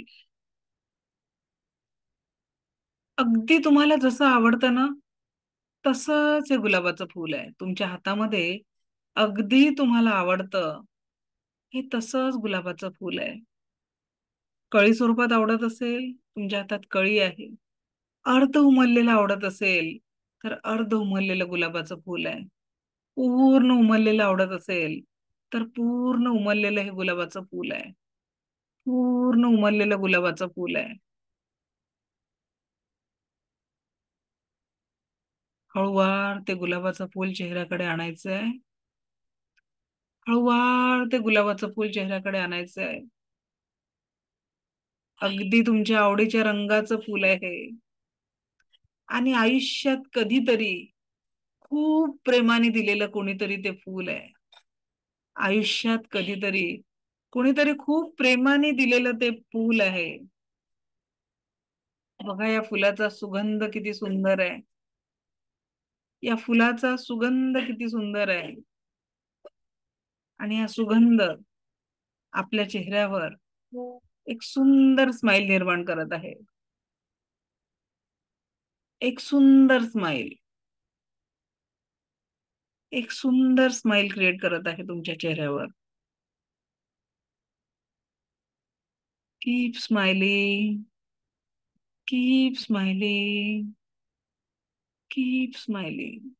[SPEAKER 1] अगदी तुम्हाला जसं आवडतं ना तसंच हे गुलाबाचं फूल आहे तुमच्या हातामध्ये. अगदी तुम्हाला आवडतं हे तसंच गुलाबाचं फूल आहे. कळी स्वरूपात आवडत असेल तुमच्या हातात कळी आहे. अर्ध उमललेलं आवडत असेल तर अर्ध उमललेलं गुलाबाचं फूल आहे. पूर्ण उमललेलं आवडत असेल तर पूर्ण उमललेलं हे गुलाबाचं फूल आहे. पूर्ण उमललेलं गुलाबाचं फूल आहे. हळूवार ते गुलाबाचं फूल चेहऱ्याकडे आणायचंय. हळूवार ते गुलाबाचं फूल चेहऱ्याकडे आणायचंय. अगदी तुमच्या आवडीच्या रंगाचं फूल आहे आणि आयुष्यात कधीतरी खूप प्रेमाने दिलेलं कोणीतरी ते फूल आहे. आयुष्यात कधीतरी कोणीतरी खूप प्रेमाने दिलेलं ते फूल आहे. बघा या फुलाचा सुगंध किती सुंदर आहे. या फुलाचा सुगंध किती सुंदर आहे. आणि हा सुगंध आपल्या चेहऱ्यावर एक सुंदर स्माइल निर्माण करत आहे. एक सुंदर स्माइल. एक सुंदर स्माइल क्रिएट करत आहे तुमच्या चेहऱ्यावर. Keep smiling. Keep smiling. Keep smiling.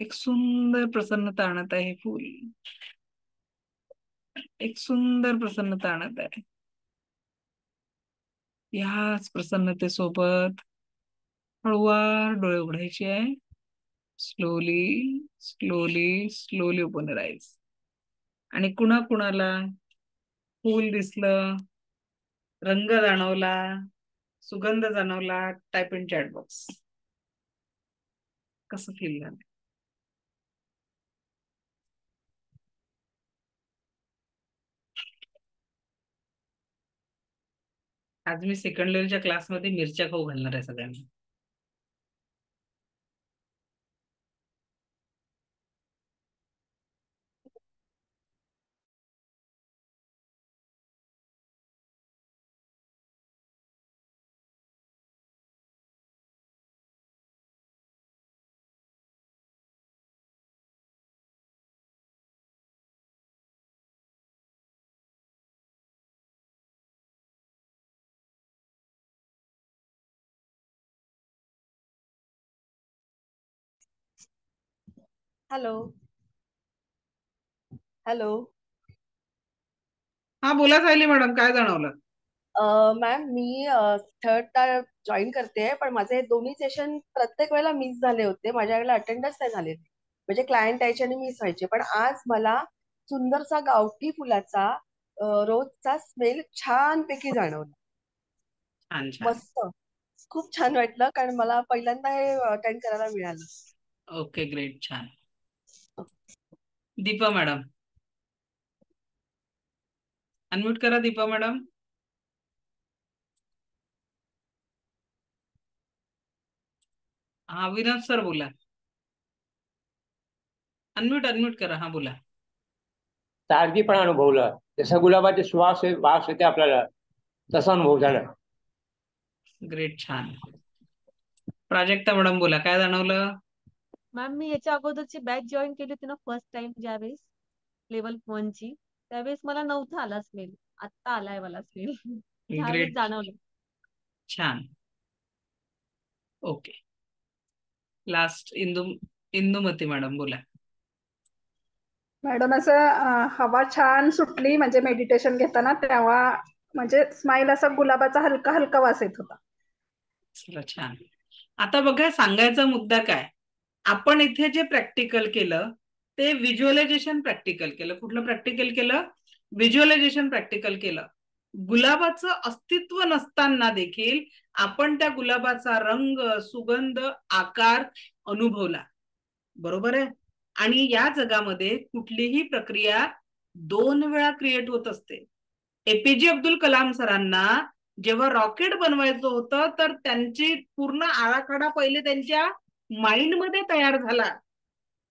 [SPEAKER 1] एक सुंदर प्रसन्नता आणत आहे फूल. एक सुंदर प्रसन्नता आणत आहे. याच प्रसन्नतेसोबत हळूवार डोळे उघडायचे आहे. Slowly slowly slowly open your eyes. आणि कुणाकुणाला फूल दिसलं, रंग जाणवला, सुगंध जाणवला, टाईप इन चॅट बॉक्स. कसं फील झालं? आज मी सेकंड लेवलच्या क्लासमध्ये मिरच्या खाऊ घालणार आहे सगळ्यांना.
[SPEAKER 4] हॅलो हॅलो
[SPEAKER 1] हा बोला सायली मॅडम, काय जाणवलं?
[SPEAKER 4] मॅम मी थर्ड जॉईन करते, पण माझे दोन्ही सेशन प्रत्येक वेळेला मिस झाले होते. माझ्याकडे अटेंडच नाही झाले, म्हणजे क्लायंट यायचे आणि मिस व्हायचे. पण आज मला सुंदरसा गावठी फुलाचा रोजचा स्मेल छानपैकी जाणवला.
[SPEAKER 1] छान छान.
[SPEAKER 4] मस्त, खूप छान वाटलं, कारण मला पहिल्यांदा हे अटेंड करायला मिळालं.
[SPEAKER 1] ओके, ग्रेट, छान. दीपा मॅडम, अनम्यूट करा दीपा मॅडम. हा विनोद सर बोला. अनम्यूट अनम्यूट करा, हा बोला.
[SPEAKER 5] ताजगीपणा अनुभवला, जसा गुलाबाचे वास येते आपल्याला, तसा अनुभव झाला.
[SPEAKER 1] ग्रेट, छान. प्राजक्ता मॅडम बोला, काय जाणवलं?
[SPEAKER 6] मॅम मी याच्या अगोदरची बॅच जॉईन केली होती ना, फर्स्ट टाइम ज्यावेळेस लेवल 1 ची, त्यावेळेस मला नव्हता आला स्मेल. आता आलाय मला स्मेल. त्यावेळेस
[SPEAKER 1] ग्रेट,
[SPEAKER 6] जाणवलं.
[SPEAKER 1] छान. ओके, लास्ट इंदुमती मॅडम बोला.
[SPEAKER 7] मॅडम असं हवा छान सुटली, म्हणजे मेडिटेशन घेताना तेव्हा म्हणजे स्माईल असा गुलाबाचा हलका हलका वास येत होता.
[SPEAKER 1] चला, छान. आता बघा, सांगायचा मुद्दा काय, आपण इथे जे प्रॅक्टिकल केलं ते व्हिज्युअलायझेशन प्रॅक्टिकल केलं. कुठलं प्रॅक्टिकल केलं? व्हिज्युअलायझेशन प्रॅक्टिकल केलं. गुलाबाचं अस्तित्व नसताना देखील आपण त्या गुलाबाचा रंग, सुगंध, आकार अनुभवला. बरोबर आहे? आणि या जगामध्ये कुठलीही प्रक्रिया 2 वेळा क्रिएट होत असते. एपीजे अब्दुल कलाम सरांना जेव्हा रॉकेट बनवायचं होतं, तर त्यांची पूर्ण आराखडा पहिले त्यांच्या माइंड मध्ये तयार झाला.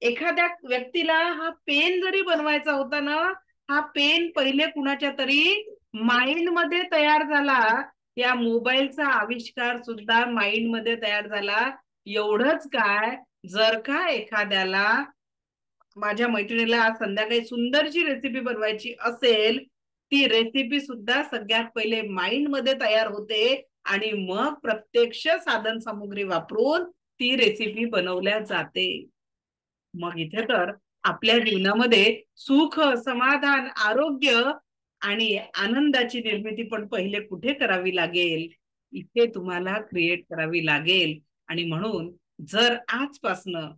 [SPEAKER 1] एखाद्या व्यक्तीला हा पेन जरी बनवायचा होता ना, हा पेन पहिले कुणाच्या तरी माइंड मध्ये तयार झाला. या मोबाईलचा आविष्कार सुद्धा माइंड मध्ये तयार झाला. एवढंच काय, जर का एखाद्याला, माझ्या मैत्रिणीला आज संध्याकाळी सुंदरची रेसिपी बनवायची असेल, ती रेसिपी सुद्धा सगळ्यात पहिले माइंड मध्ये तयार होते आणि मग प्रत्यक्ष साधन सामुग्री वापरून ती रेसिपी बनवल्या जाते. मग इथे तर आपल्या जीवनामध्ये सुख, समाधान, आरोग्य आणि आनंदाची निर्मिती पण पहिले कुठे करावी लागेल? इथे तुम्हाला क्रिएट करावी लागेल. आणि म्हणून जर आजपासनं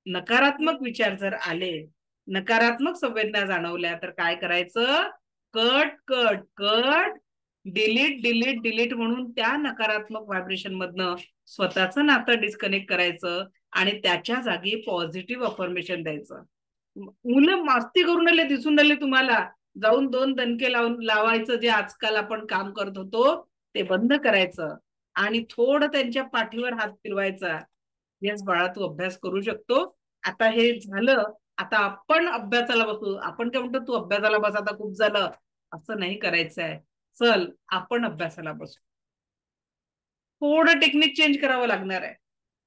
[SPEAKER 1] नकारात्मक विचार जर आले, नकारात्मक संवेदना जाणवल्या, तर काय करायचं? Cut cut cut, delete delete delete म्हणून त्या नकारात्मक व्हायब्रेशन मधनं स्वतःचं नातं डिस्कनेक्ट करायचं आणि त्याच्या जागी पॉझिटिव्ह अफर्मेशन द्यायचं. मुलं मस्ती करून राहिले, दिसून राहिले तुम्हाला, जाऊन 2 दणके लावायचं जे आजकाल आपण काम करत होतो ते बंद करायचं आणि थोडं त्यांच्या पाठीवर हात फिरवायचा. येस बाळा, तू अभ्यास करू शकतो. आता हे झालं, आता आपण अभ्यासाला बसू. आपण काय म्हणतो, तू अभ्यासाला बस, आता खूप झालं. असं नाही करायचंय. चल, आपण अभ्यासाला बसू. थोडं टेक्निक चेंज करावं लागणार आहे.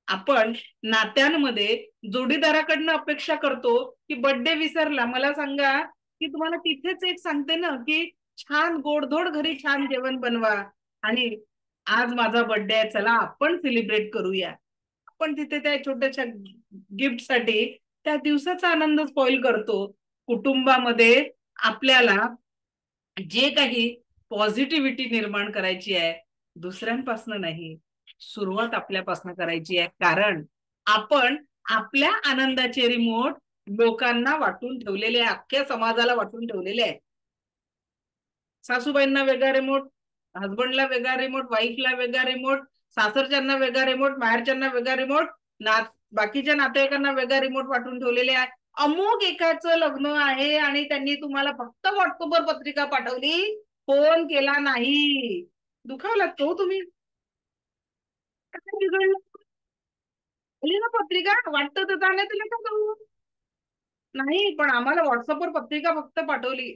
[SPEAKER 1] आपण नात्यांमध्ये जोडीदाराकडनं अपेक्षा करतो की बर्थडे विसरला, मला सांगा की तुम्हाला तिथेच एक सांगते ना की छान गोडधोड घरी छान जेवण बनवा आणि आज माझा बर्थडे आहे, चला आपण सेलिब्रेट करूया. आपण तिथे त्या छोट्याशा गिफ्ट साठी त्या दिवसाचा आनंद स्पॉइल करतो. कुटुंबामध्ये आपल्याला जे काही पॉझिटिव्हिटी निर्माण करायची आहे, दुसऱ्यांपासून नाही, सुरुवात आपल्यापासून करायची आहे. कारण आपण आपल्या आनंदाचे रिमोट लोकांना वाटून ठेवलेले आहे, अख्ख्या समाजाला वाटून ठेवलेले आहे. सासूबाईंना वेगळा रिमोट, हसबंडला वेगळा रिमोट, वाईफला वेगळा रिमोट, सासरच्यांना वेगळा रिमोट, माहेरच्यांना वेगळा रिमोट, बाकीच्या नातेवाईकांना वेगळा रिमोट वाटून ठेवलेले आहे. अमुक एकाचं लग्न आहे आणि त्यांनी तुम्हाला फक्त व्हॉट्सअपवर पत्रिका पाठवली, फोन केला नाही. दुखावला तो तुम्ही, काय बिघडलं? ना पत्रिका वाटतं तर त्याला का करू? नाही, पण आम्हाला व्हॉट्सअपवर पत्रिका फक्त पाठवली,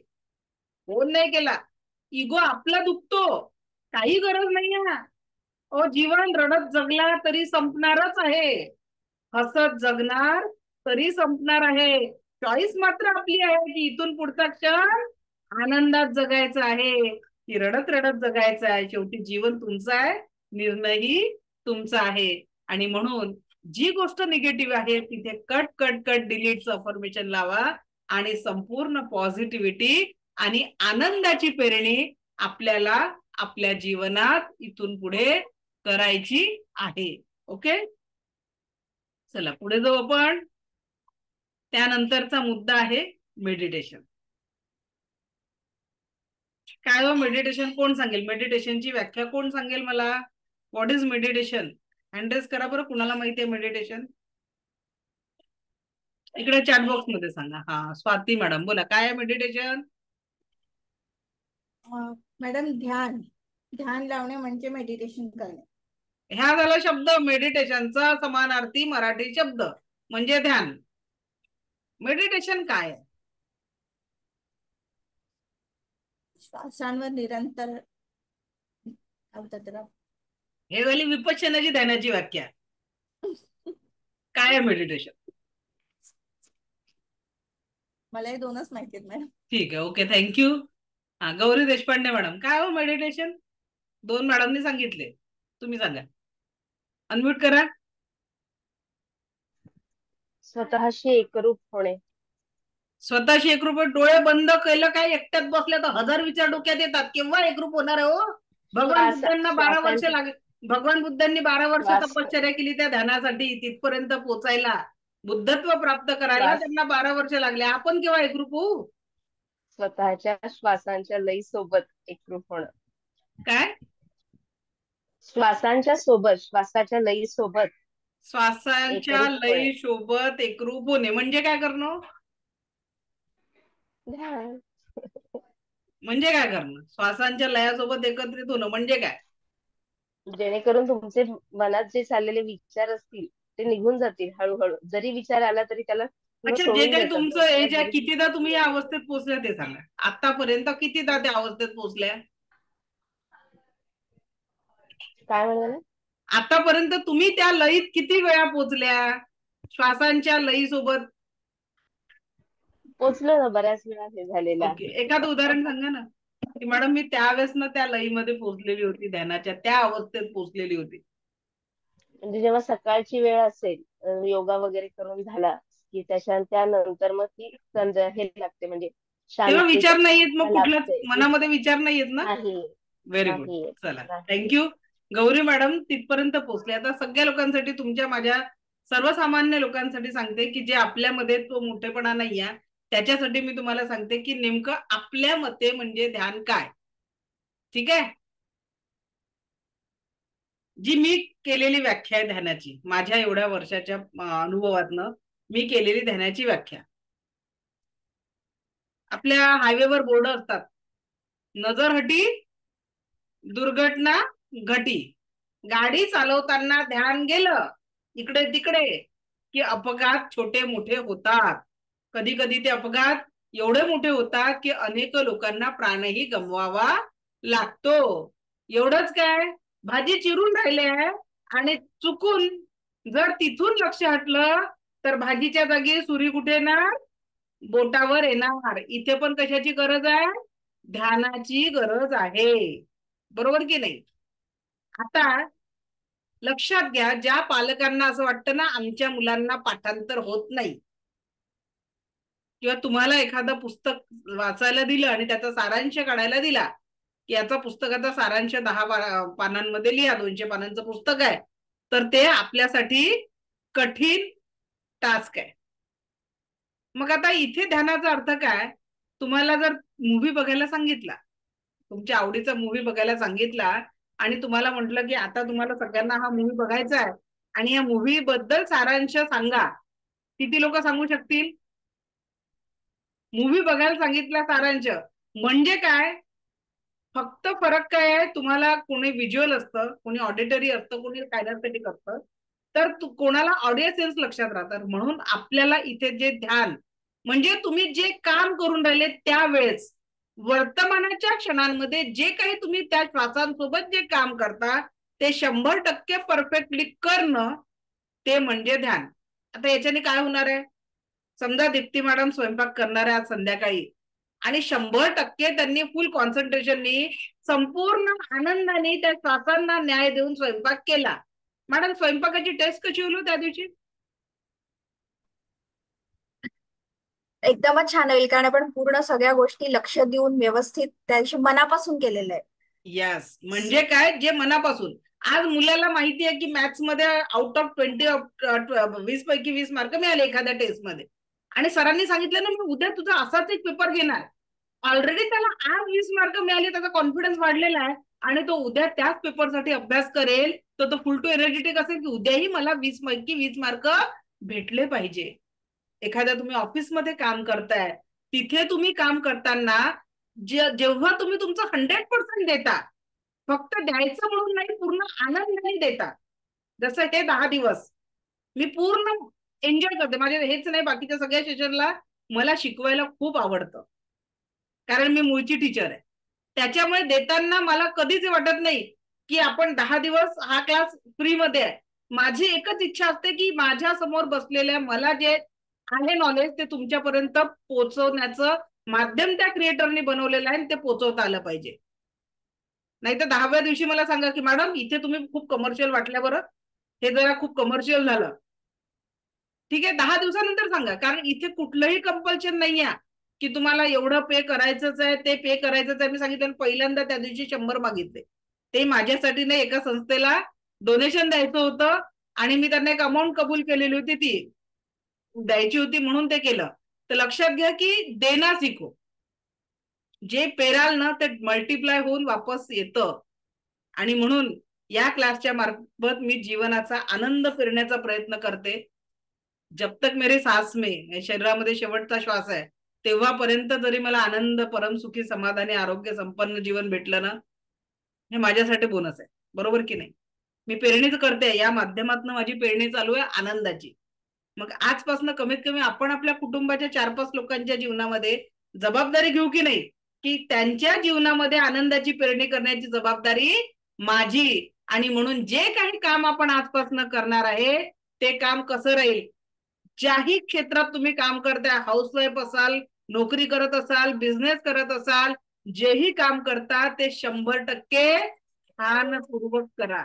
[SPEAKER 1] फोन नाही केला. इगो आपला दुखतो, काही गरज नाही आहे. जीवन रडत जगला तरी संपणारच आहे, हसत जगणार तरी संपणार आहे. चॉईस मात्र आपली आहे की इथून पुढचा क्षण आनंदात जगायचा आहे की रडत रडत जगायचं आहे. शेवटी जीवन तुमचं आहे, निर्णयही तुमचा आहे. आणि म्हणून जी गोष्ट निगेटिव्ह आहे तिथे कट कट कट डिलीटचं अफर्मेशन लावा आणि संपूर्ण पॉझिटिव्हिटी आणि आनंदाची पेरणी आपल्याला आपल्या जीवनात इथून पुढे करायची आहे. ओके, चला पुढे जाऊ आपण. त्यानंतरचा मुद्दा आहे मेडिटेशन. काय हो मेडिटेशन कोण सांगेल? मेडिटेशनची व्याख्या कोण सांगेल मला? What is meditation? हँड करा बरं, कुणाला माहिती आहे मेडिटेशन? इकडे चॅट बॉक्स मध्ये सांगा. हा, स्वाती मॅडम बोला, काय आहे मेडिटेशन?
[SPEAKER 3] मॅडम ध्यान लावणे म्हणजे मेडिटेशन करणे.
[SPEAKER 1] ह्या झाला शब्द मेडिटेशनचा समानार्थी मराठी शब्द म्हणजे ध्यान. मेडिटेशन काय आहे?
[SPEAKER 3] श्वासांवर निरंतर
[SPEAKER 1] हे झाली विपश्यनाची ध्यानाची व्याख्या. काय आहे मेडिटेशन?
[SPEAKER 3] मला हे दोनच माहिती आहेत मॅडम.
[SPEAKER 1] ठीक आहे, ओके, थँक्यू. हा, गौरी देशपांडे मॅडम, काय हो मेडिटेशन? दोन मॅडमनी सांगितले, तुम्ही सांगा. अनम्यूट करा.
[SPEAKER 2] स्वतःशी एकरूप होणे.
[SPEAKER 1] स्वतःशी एकरूप. डोळे बंद केलं काय एकट्यात बसल्या तर हजार विचार डोक्यात येतात. केव्हा एकरूप होणार आहे हो? भगवान बुद्धांना 12 वर्ष लागले. भगवान बुद्धांनी 12 वर्ष तपश्चर्या केली त्या ध्यानासाठी, तिथपर्यंत पोहोचायला, बुद्धत्व प्राप्त करायला त्यांना 12 वर्ष लागले. आपण केव्हा एकरूप होऊ?
[SPEAKER 2] स्वतःच्या श्वासांच्या लई सोबत एकरूप होणं.
[SPEAKER 1] काय?
[SPEAKER 2] श्वासाच्या लई सोबत.
[SPEAKER 1] श्वासांच्या लई सोबत एकरूप होणे म्हणजे काय करणं? म्हणजे काय करणं? श्वासांच्या लयासोबत एकत्रित होणं म्हणजे काय?
[SPEAKER 2] जेणेकरून तुमचे मनात जे चाललेले विचार असतील ते निघून जातील हळूहळू. जरी विचार आला तरी त्याला.
[SPEAKER 1] अच्छा, जे काही तुमचं एज आहे, कितीदा तुम्ही या अवस्थेत पोहोचल्या ते सांगा. आतापर्यंत कितीदा त्या अवस्थेत पोहोचल्या?
[SPEAKER 2] काय म्हणाले?
[SPEAKER 1] आतापर्यंत तुम्ही त्या लयीत किती वेळा पोहोचल्या? श्वासांच्या लई सोबत
[SPEAKER 2] पोचलो ना, बऱ्याच वेळा हे झालेलं आहे.
[SPEAKER 1] ओके, एखादं उदाहरण सांगा ना की मॅडम मी त्यावेळेस ना त्या लईमध्ये पोहोचलेली होती, ध्यानाच्या त्या अवस्थेत पोहोचलेली होती.
[SPEAKER 2] म्हणजे जेव्हा सकाळची वेळ असेल, योगा वगैरे करून झाला की त्यानंतर मग ती हे लागते, म्हणजे
[SPEAKER 1] तेव्हा विचार
[SPEAKER 2] शांती
[SPEAKER 1] नाहीयेत, मग कुठलाच मनामध्ये विचार नाहीयेत ना?
[SPEAKER 2] नाही.
[SPEAKER 1] व्हेरी गुड, चला थँक्यू. गौरी मॅडम तिथपर्यंत पोहोचले. आता सगळ्या लोकांसाठी, तुमच्या माझ्या सर्वसामान्य लोकांसाठी सांगते की जे आपल्यामध्ये तो मोठेपणा नाही आहे, त्याच्यासाठी मी तुम्हाला सांगते की नेमकं आपल्या मते म्हणजे ध्यान काय. ठीक आहे? जी मी केलेली व्याख्या आहे ध्यानाची, माझ्या एवढ्या वर्षाच्या अनुभवातनं मी केलेली ध्यानाची व्याख्या. आपल्या हायवेवर बोर्ड असतात, नजर हटी दुर्घटना घटी. गाडी चालवताना ध्यान गेलं इकडे तिकडे की अपघात छोटे मोठे होतात. कधी कधी ते अपघात एवढे मोठे होतात की अनेक लोकांना प्राणही गमवावा लागतो. एवढंच काय, भाजी चिरून राहिले आहे आणि चुकून जर तिथून लक्ष हटलं तर भाजीच्या जागी सुरी कुठे येणार? बोटावर येणार. इथे पण कशाची गरज आहे? ध्यानाची गरज आहे. बरोबर की नाही? आता लक्षात घ्या, ज्या पालकांना असं वाटतं ना आमच्या मुलांना पाठांतर होत नाही, किंवा तुम्हाला एखादं पुस्तक वाचायला दिलं आणि त्याचा सारांश काढायला दिला की याचा पुस्तकाचा सारांश 10 पानांमध्ये लिहा, 200 पानांचं पुस्तक आहे, तर ते आपल्यासाठी कठीण टास्क आहे. मग आता इथे ध्यानाचा अर्थ काय? तुम्हाला जर मूव्ही बघायला सांगितला, तुमच्या आवडीचा मूव्ही बघायला सांगितला आणि तुम्हाला म्हटलं की आता तुम्हाला सगळ्यांना हा मूव्ही बघायचा आहे आणि या मूव्ही बद्दल सारांश सांगा, किती लोक सांगू शकतील? मूव्ही बघायला सांगितला सारांश म्हणजे काय? फक्त फरक काय आहे, तुम्हाला कोणी व्हिज्युअल असतं, कोणी ऑडिटरी असतं, कोणी कायनेस्थेटिक असतं, तर कोणाला ऑडिओ सेन्स लक्षात राहतात. म्हणून आपल्याला इथे जे ध्यान म्हणजे तुम्ही जे काम करून राहिले त्यावेळेस वर्तमानाच्या क्षणांमध्ये जे काही तुम्ही त्या श्वासांसोबत जे काम करता ते 100% परफेक्टली करणं, ते म्हणजे ध्यान. आता याच्याने काय होणार आहे? समजा दीप्ती मॅडम स्वयंपाक करणार आहे आज संध्याकाळी आणि 100% त्यांनी फुल कॉन्सन्ट्रेशननी संपूर्ण आनंदाने त्या श्वासांना न्याय देऊन स्वयंपाक केला, मॅडम स्वयंपाकाची टेस्ट कशी होईल त्या दिवशी?
[SPEAKER 8] एकदमच छान होईल, कारण आपण पूर्ण सगळ्या गोष्टी लक्ष देऊन व्यवस्थित त्या दिवशी मनापासून केलेलं आहे.
[SPEAKER 1] यस, म्हणजे काय, जे मनापासून. आज मुलाला माहिती आहे की मॅथ्स मध्ये आउट ऑफ 20 पैकी 20 मार्क मिळाले एखाद्या टेस्ट मध्ये, आणि सरांनी सांगितलं ना मी उद्या तुझा असाच एक पेपर घेणार. ऑलरेडी त्याला आज 20 मार्क मिळाले, त्याचा कॉन्फिडन्स वाढलेला आहे, आणि तो उद्या त्याच पेपरसाठी अभ्यास करेल, तर तो फुल टू एनर्जेटिक असेल की उद्याही मला 20 पैकी 20 मार्क भेटले पाहिजे. एखाद्या तुम्ही ऑफिसमध्ये काम करताय, तिथे तुम्ही काम करताना जेव्हा तुम्ही तुमचं 100% देता, फक्त द्यायचं म्हणून नाही, पूर्ण आनंदाने देता. जसं हे 10 दिवस मी पूर्ण एन्जॉय करते. माझे हेच नाही, बाकीच्या सगळ्या सेशनला मला शिकवायला खूप आवडतं, कारण मी मूळची टीचर आहे. त्याच्यामुळे देताना मला कधीच वाटत नाही की आपण 10 दिवस हा क्लास फ्री मध्ये आहे. माझी एकच इच्छा असते की माझ्या समोर बसलेल्या मला जे आहे नॉलेज ते तुमच्यापर्यंत पोहोचवण्याचं माध्यम त्या क्रिएटरने बनवलेलं आहे, ते पोहोचवता आलं पाहिजे. नाही तर 10व्या दिवशी मला सांगा की मॅडम इथे तुम्ही खूप कमर्शियल वाटल्या, बरं हे जरा खूप कमर्शियल झालं. ठीक आहे, 10 दिवसानंतर सांगा, कारण इथे कुठलंही कंपल्शन नाही आहे की तुम्हाला एवढं पे करायचंच आहे, ते पे करायचंच आहे. मी सांगितलं पहिल्यांदा त्या दिवशी 100 मागितले, ते माझ्यासाठी नाही, एका संस्थेला डोनेशन द्यायचं होतं, आणि मी त्यांना एक अमाऊंट कबूल केलेली होती, ती द्यायची होती म्हणून ते केलं. तर लक्षात घ्या की देना शिको, जे पेराल ना ते मल्टिप्लाय होऊन वापस येतं. आणि म्हणून या क्लासच्या मार्फत मी जीवनाचा आनंद फिरण्याचा प्रयत्न करते. जब तक मेरे सांस में, शरीरामध्ये शेवटचा श्वास आहे तेव्हापर्यंत जरी मला आनंद, परमसुखी, समाधानी, आरोग्य संपन्न जीवन भेटलं ना, हे माझ्यासाठी बोनस आहे. बरोबर की नाही? मी पेरणीच करते, या माध्यमातून माझी पेरणी चालू आहे आनंदाची. मग आजपासून कमीत कमी आपण आपल्या कुटुंबाच्या 4-5 लोकांच्या जीवनामध्ये जबाबदारी घेऊ की नाही, की त्यांच्या जीवनामध्ये आनंदाची पेरणी करण्याची जबाबदारी माझी. आणि म्हणून जे काही काम आपण आजपासून करणार आहे ते काम कसं राहील, ज्याही क्षेत्रात तुम्ही काम करताय, हाऊसवाईफ असाल, नोकरी करत असाल, बिझनेस करत असाल, जेही काम करता ते 100% ध्यानपूर्वक करा.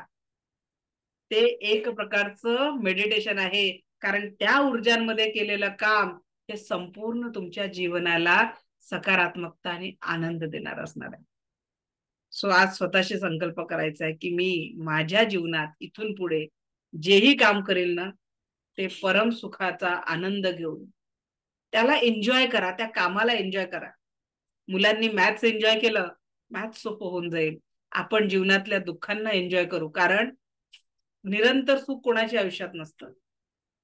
[SPEAKER 1] ते एक प्रकारचं मेडिटेशन आहे, कारण त्या ऊर्जांमध्ये केलेलं काम हे संपूर्ण तुमच्या जीवनाला सकारात्मकता आणि आनंद देणार असणार आहे. सो आज स्वतःशी संकल्प करायचा आहे की मी माझ्या जीवनात इथून पुढे जेही काम करेल ना ते परम सुखाचा आनंद घेऊन त्याला एन्जॉय करा, त्या कामाला एन्जॉय करा. मुलांनी मॅथ्स एन्जॉय केलं, मॅथ्स सोपं होऊन जाईल. आपण जीवनातल्या दुःखांना एन्जॉय करू, कारण निरंतर सुख कोणाच्या आयुष्यात नसतं,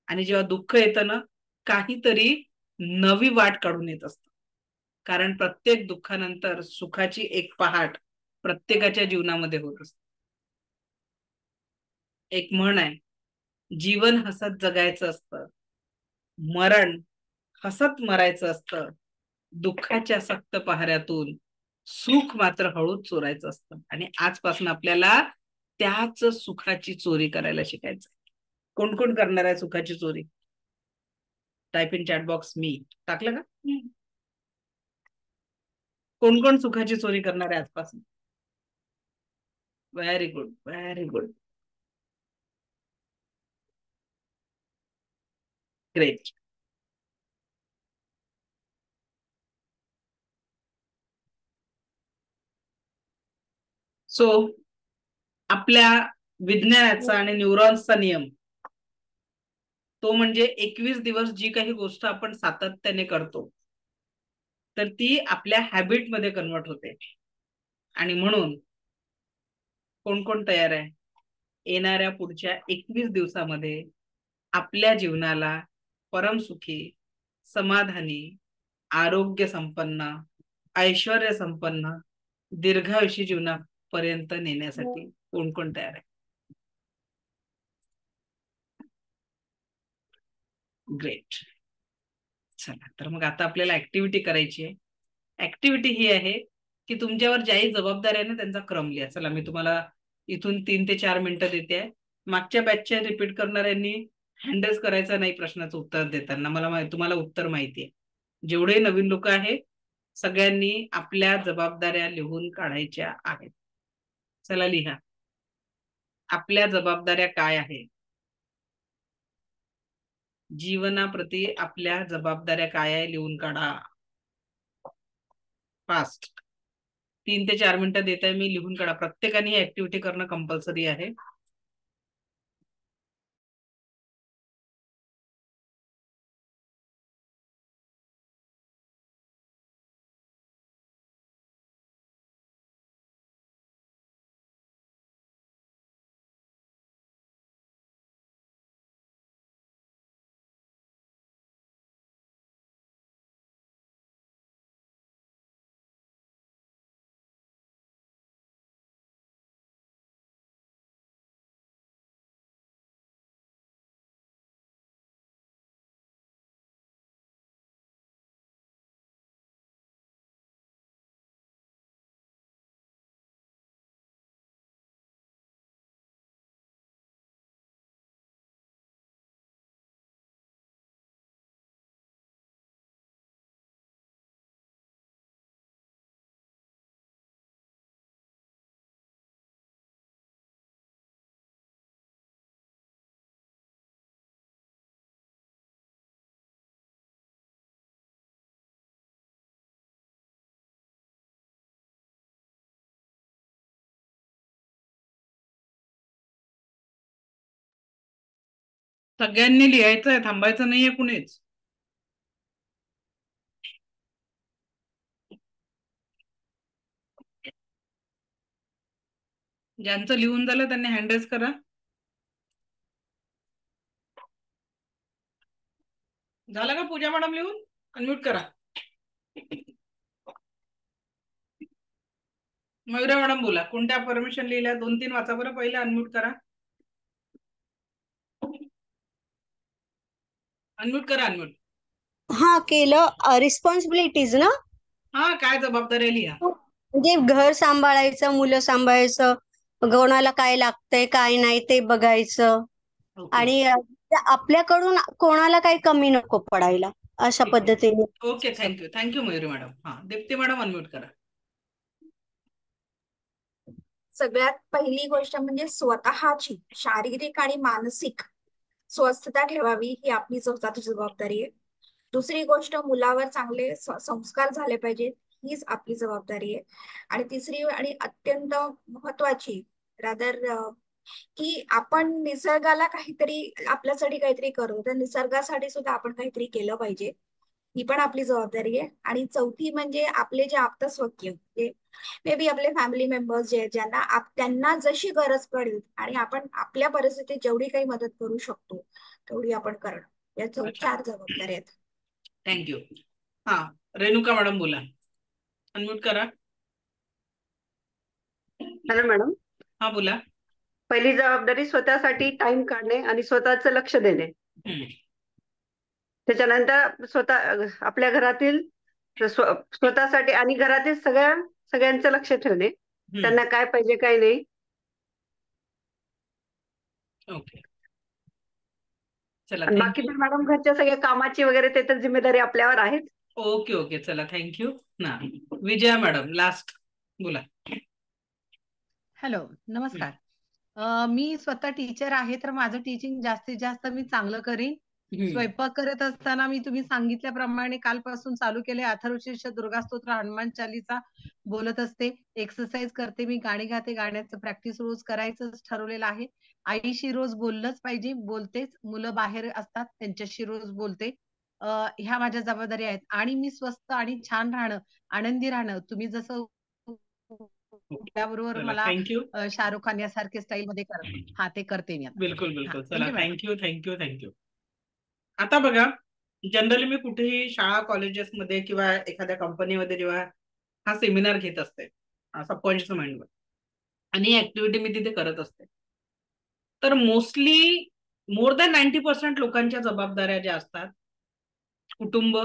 [SPEAKER 1] आणि जेव्हा दुःख येतं ना काहीतरी नवी वाट काढून येत असतं, कारण प्रत्येक दुःखानंतर सुखाची एक पहाट प्रत्येकाच्या जीवनामध्ये होत असते. एक म्हण आहे, जीवन हसत जगायचं असतं, मरण हसत मरायचं असतं, दुःखाच्या सक्त पहाऱ्यातून सुख मात्र हळूच चोरायचं असतं. आणि आजपासून आपल्याला त्याच सुखाची चोरी करायला शिकायचं. कोण कोण करणार आहे सुखाची चोरी? टाईप इन चॅट बॉक्स मी. टाकलं का? कोण कोण सुखाची चोरी करणार आहे आजपासून? Very good, very good, great. So आपल्या विज्ञानाचा आणि न्यूरॉन्सचा नियम तो म्हणजे 21 दिवस जी काही गोष्ट आपण सातत्याने करतो तर ती आपल्या हॅबिट मध्ये कन्वर्ट होते. आणि म्हणून कोण कोण तयार आहे येणाऱ्या पुढच्या 21 दिवसामध्ये आपल्या जीवनाला परमसुखी, समाधानी, आरोग्य संपन्न, ऐश्वर्य संपन्न, दीर्घायुषी जीवनापर्यंत नेण्यासाठी कोण कोण तयार आहे? ग्रेट. चला तर मग आता आपल्याला ऍक्टिव्हिटी करायची आहे. ऍक्टिव्हिटी ही आहे की तुमच्यावर ज्याही जबाबदारी आहे ना त्यांचा क्रम लिहा. चला मी तुम्हाला इथून 3 ते 4 मिनिटं देते. मागच्या बॅचच्या रिपीट करणाऱ्यांनी हँडल्स करायचा नाही प्रश्नाचं उत्तर देताना. मला तुम्हाला उत्तर माहिती आहे. जेवढे नवीन लोक आहेत सगळ्यांनी आपल्या जबाबदाऱ्या लिहून काढायच्या आहेत. चला लिहा. आपल्या जबाबदाऱ्या काय आहेत, जीवनाप्रती आपल्या जबाबदाऱ्या काय आहे लिहून काढा. फास्ट 3 ते 4 मिनिटं देत आहे मी, लिहून काढा. प्रत्येकाने ही ऍक्टिव्हिटी करणं कंपल्सरी आहे. सगळ्यांनी लिहायचंय, थांबायचं नाहीये कुणीच. ज्यांचं लिहून झालं त्यांनी हँड रेज करा. झालं का पूजा मॅडम लिहून? अनम्यूट करा. मयुरा मॅडम बोला, कोणत्या परमिशन लिहिल्या? 2-3 वाचा बरं, पहिले अनम्यूट करा. अनम्यूट करा, अनम्यूट.
[SPEAKER 9] हा केलं. रिस्पॉन्सिबिलिटीज ना,
[SPEAKER 1] हा, काय जबाबदाऱ्या लिहा.
[SPEAKER 9] म्हणजे घर सांभाळायचं, मुलं सांभाळायचं, कोणाला काय लागतंय काय नाही ते बघायचं,
[SPEAKER 1] ओके
[SPEAKER 9] आणि आपल्याकडून कोणाला काही कमी नको पडायला, अशा पद्धतीने.
[SPEAKER 1] Okay, thank you thank you Mayuri madam. हा, दीप्ती मॅडम अनम्यूट करा.
[SPEAKER 8] सगळ्यात पहिली गोष्ट म्हणजे स्वतःची शारीरिक आणि मानसिक स्वस्थता ठेवावी, ही आपली स्वतःची जबाबदारी आहे. दुसरी गोष्ट, मुलावर चांगले संस्कार झाले पाहिजेत, हीच आपली जबाबदारी आहे. आणि तिसरी आणि अत्यंत महत्वाची रादर, की आपण निसर्गाला काहीतरी आपल्यासाठी काहीतरी करू, तर निसर्गासाठी सुद्धा आपण काहीतरी केलं पाहिजे, ही पण आपली जबाबदारी आहे. आणि चौथी म्हणजे आपले जे आप्तस्वकीय, जे मे बी आपले फॅमिली मेंबर्स जे ज्यांना त्यांना जशी गरज पडेल आणि आपण आपल्या परिस्थितीत जेवढी काही मदत करू शकतो तेवढी आपण करणं, याच्या 4 जबाबदाऱ्या आहेत.
[SPEAKER 1] थँक्यू. हा, रेणुका मॅडम बोला, अनम्यूट करा.
[SPEAKER 10] Hello madam.
[SPEAKER 1] हा बोला.
[SPEAKER 10] पहिली जबाबदारी स्वतःसाठी टाइम काढणे आणि स्वतःचं लक्ष देणे. त्याच्यानंतर आपल्या घरातील स्वतःसाठी आणि घरातील सगळ्यांचं लक्ष ठेवणे, त्यांना काय पाहिजे काय नाही.
[SPEAKER 1] ओके, चला
[SPEAKER 10] आणि बाकी तर मॅडम घरच्या सगळ्या कामाची वगैरे ते तर जिम्मेदारी आपल्यावर आहेच.
[SPEAKER 1] ओके ओके, चला थँक्यू ना. विजया मॅडम लास्ट बोला.
[SPEAKER 11] हॅलो, नमस्कार. मी स्वतः टीचर आहे, तर माझं टीचिंग जास्तीत जास्त मी चांगलं करीन. स्वयंपाक करत असताना मी तुम्ही सांगितल्याप्रमाणे कालपासून चालू केले अथर्वशीर्ष, दुर्गास्तोत्र, हनुमान चालीसा बोलत असते. एक्सरसाइज करते, मी गाणी गाते, गाण्याचं प्रॅक्टिस रोज करायचं ठरवलेलं आहे. आईशी रोज बोललंच पाहिजे, बोलतेच. मुलं बाहेर असतात त्यांच्याशी रोज बोलते. ह्या माझ्या जबाबदारी आहेत. आणि मी स्वस्थ आणि छान राहणं, आनंदी राहणं, तुम्ही जसं त्याबरोबर मला शाहरुख खान यासारखे स्टाईल मध्ये हा ते करते मी आता.
[SPEAKER 1] बिलकुल बिलकुल, चला थँक्यू थँक्यू थँक्यू. आता बघा, जनरली मी कुठेही शाळा कॉलेजेस मध्ये किंवा एखाद्या कंपनीमध्ये जेव्हा हा सेमिनार घेत असते सबकॉन्शियस माइंडवर, आणि ही ऍक्टिव्हिटी मी तिथे करत असते, तर मोस्टली मोर दॅन 90% लोकांच्या जबाबदाऱ्या ज्या असतात, कुटुंब,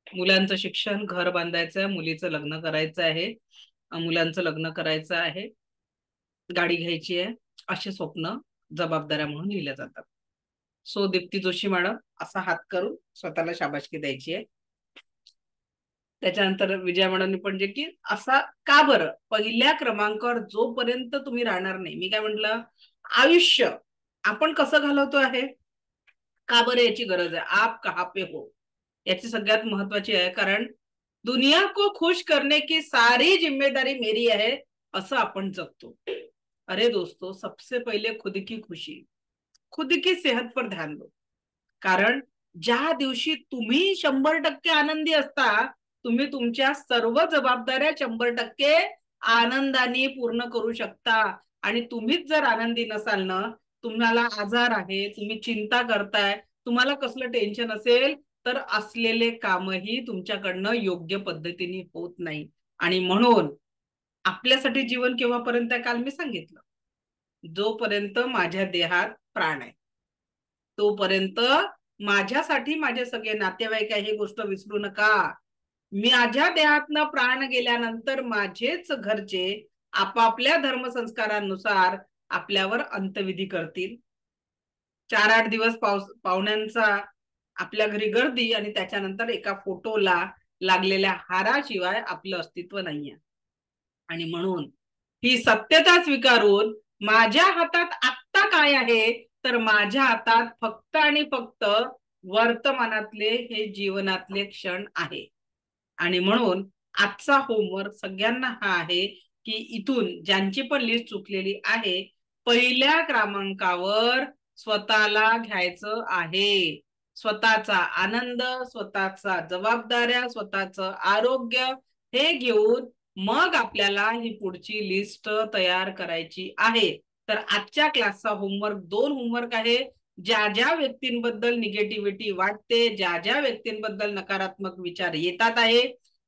[SPEAKER 1] मुलांचं शिक्षण, घर बांधायचं आहे, मुलीचं लग्न करायचं आहे, मुलांचं लग्न करायचं आहे, गाडी घ्यायची आहे, असे स्वप्न जबाबदाऱ्या म्हणून लिहिल्या जातात. सो दीप्ती जोशी मॅडम असा हात करून स्वतःला शाबासकी द्यायची आहे. त्याच्यानंतर विजया मॅडमनी पण जे की असा का बरं पहिल्या क्रमांकावर जोपर्यंत तुम्ही राहणार नाही, मी काय म्हटलं, आयुष्य आपण कसं घालवतो आहे, का बरं याची गरज आहे, आप कहाँ पे हो, याची सगळ्यात महत्वाची आहे. कारण दुनिया को खुश करने की सारी जिम्मेदारी मेरी है असं आपण जगतो. अरे दोस्तों, सबसे पहिले खुद की खुशी, खुद की सेहत पर ध्यान दो. कारण ज्या दिवशी तुम्ही 100% आनंदी असता, तुम्ही तुमच्या सर्व जबाबदाऱ्या 100% आनंदाने पूर्ण करू शकता. आणि तुम्हीच जर आनंदी नसाल ना, तुम्हाला आजार आहे, तुम्ही चिंता करताय, तुम्हाला कसलं टेन्शन असेल, तर असलेले कामही तुमच्याकडनं योग्य पद्धतीने होत नाही. आणि म्हणून आपल्यासाठी जीवन केव्हापर्यंत आहे, काल मी सांगितलं, जोपर्यंत माझ्या देहात प्राण आहे तोपर्यंत माझ्यासाठी माझे सगळे नातेवाईक आहे, ही गोष्ट विसरू नका. माझ्या देहातनं प्राण गेल्यानंतर माझेच घरचे आपापल्या धर्मसंस्कारानुसार आपल्यावर अंत्यविधी करतील. 4-8 दिवस पाहुण्यांचा आपल्या घरी गर्दी, आणि त्याच्यानंतर एका फोटोला लागलेल्या हाराशिवाय आपलं अस्तित्व नाहीये. आणि म्हणून ही सत्यता स्वीकारून माझ्या हातात आत्ता काय आहे, तर माझ्या हातात फक्त आणि फक्त वर्तमानातले हे जीवनातले क्षण आहे. आणि म्हणून आजचा होमवर्क सगळ्यांना हा आहे की इथून ज्यांची पण लिस्ट चुकलेली आहे, पहिल्या क्रमांकावर स्वतःला घ्यायचं आहे. स्वतःचा आनंद, स्वतःचा जबाबदाऱ्या, स्वतःचं आरोग्य हे घेऊन मग आपल्याला ही पुढची लिस्ट तयार करायची आहे. तर आजच्या क्लासचा होमवर्क 2 होमवर्क आहे. ज्या ज्या व्यक्तींबद्दल निगेटिव्हिटी वाटते, ज्या ज्या व्यक्तींबद्दल नकारात्मक विचार येतात आहे,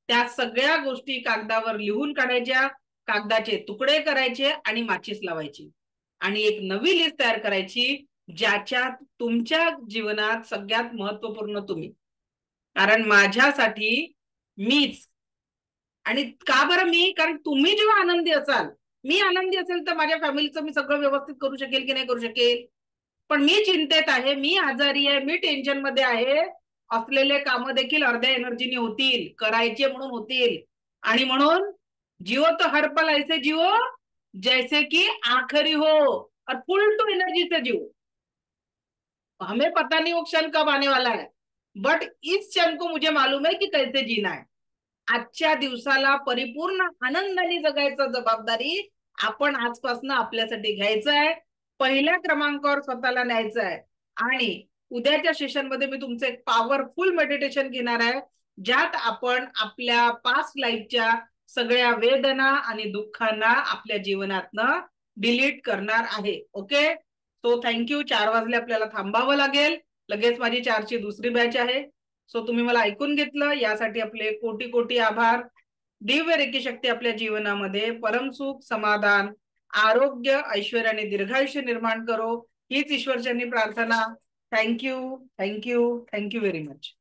[SPEAKER 1] त्या सगळ्या गोष्टी कागदावर लिहून काढायच्या, कागदाचे तुकडे करायचे आणि माचीस लावायची, आणि एक नवी लिस्ट तयार करायची ज्याच्यात तुमच्या जीवनात सगळ्यात महत्वपूर्ण तुम्ही. कारण माझ्यासाठी मीच. आणि का बरं मी? कारण तुम्ही जेव्हा आनंदी असाल, मी आनंदी असेल, तर माझ्या फॅमिलीचं मी सगळं व्यवस्थित करू शकेल की नाही करू शकेल. पण मी चिंतेत आहे, मी आजारी आहे, मी टेन्शन मध्ये आहे, असलेले काम देखील अर्ध्या एनर्जीने होतील, करायचे म्हणून होतील. आणि म्हणून जिओ तो हर पल ऐसे जिओ जैसे कि आखिरी हो, और फुल टू एनर्जी से जिओ. हमें पता नहीं वो क्षण कब आने वाला है, बट इस क्षण को मुझे मालूम है कि कैसे जीना है. आजच्या दिवसाला परिपूर्ण आनंदाने जगायचं जबाबदारी आपण आजपासून आपल्यासाठी घ्यायचं आहे. पहिल्या क्रमांकावर स्वतःला न्यायचं आहे. आणि उद्याच्या सेशन मध्ये मी तुमचं एक पॉवरफुल मेडिटेशन घेणार आहे, ज्यात आपण आपल्या पास्ट लाईफच्या सगळ्या वेदना आणि दुःखांना आपल्या जीवनातनं डिलीट करणार आहे. Okay, so thank you. 4 वाजले, आपल्याला थांबावं लागेल. लगेच माझी 4ची दुसरी बॅच आहे. सो तुम्ही मला ऐकून घेतलं, यासाठी आपले कोटी कोटी आभार. दिव्य रेकी शक्ती आपल्या जीवनामध्ये परमसुख, समाधान, आरोग्य, ऐश्वर्य आणि दीर्घायुष्य निर्माण करो, हीच ईश्वरचरणी प्रार्थना. Thank you, thank you, thank you very much.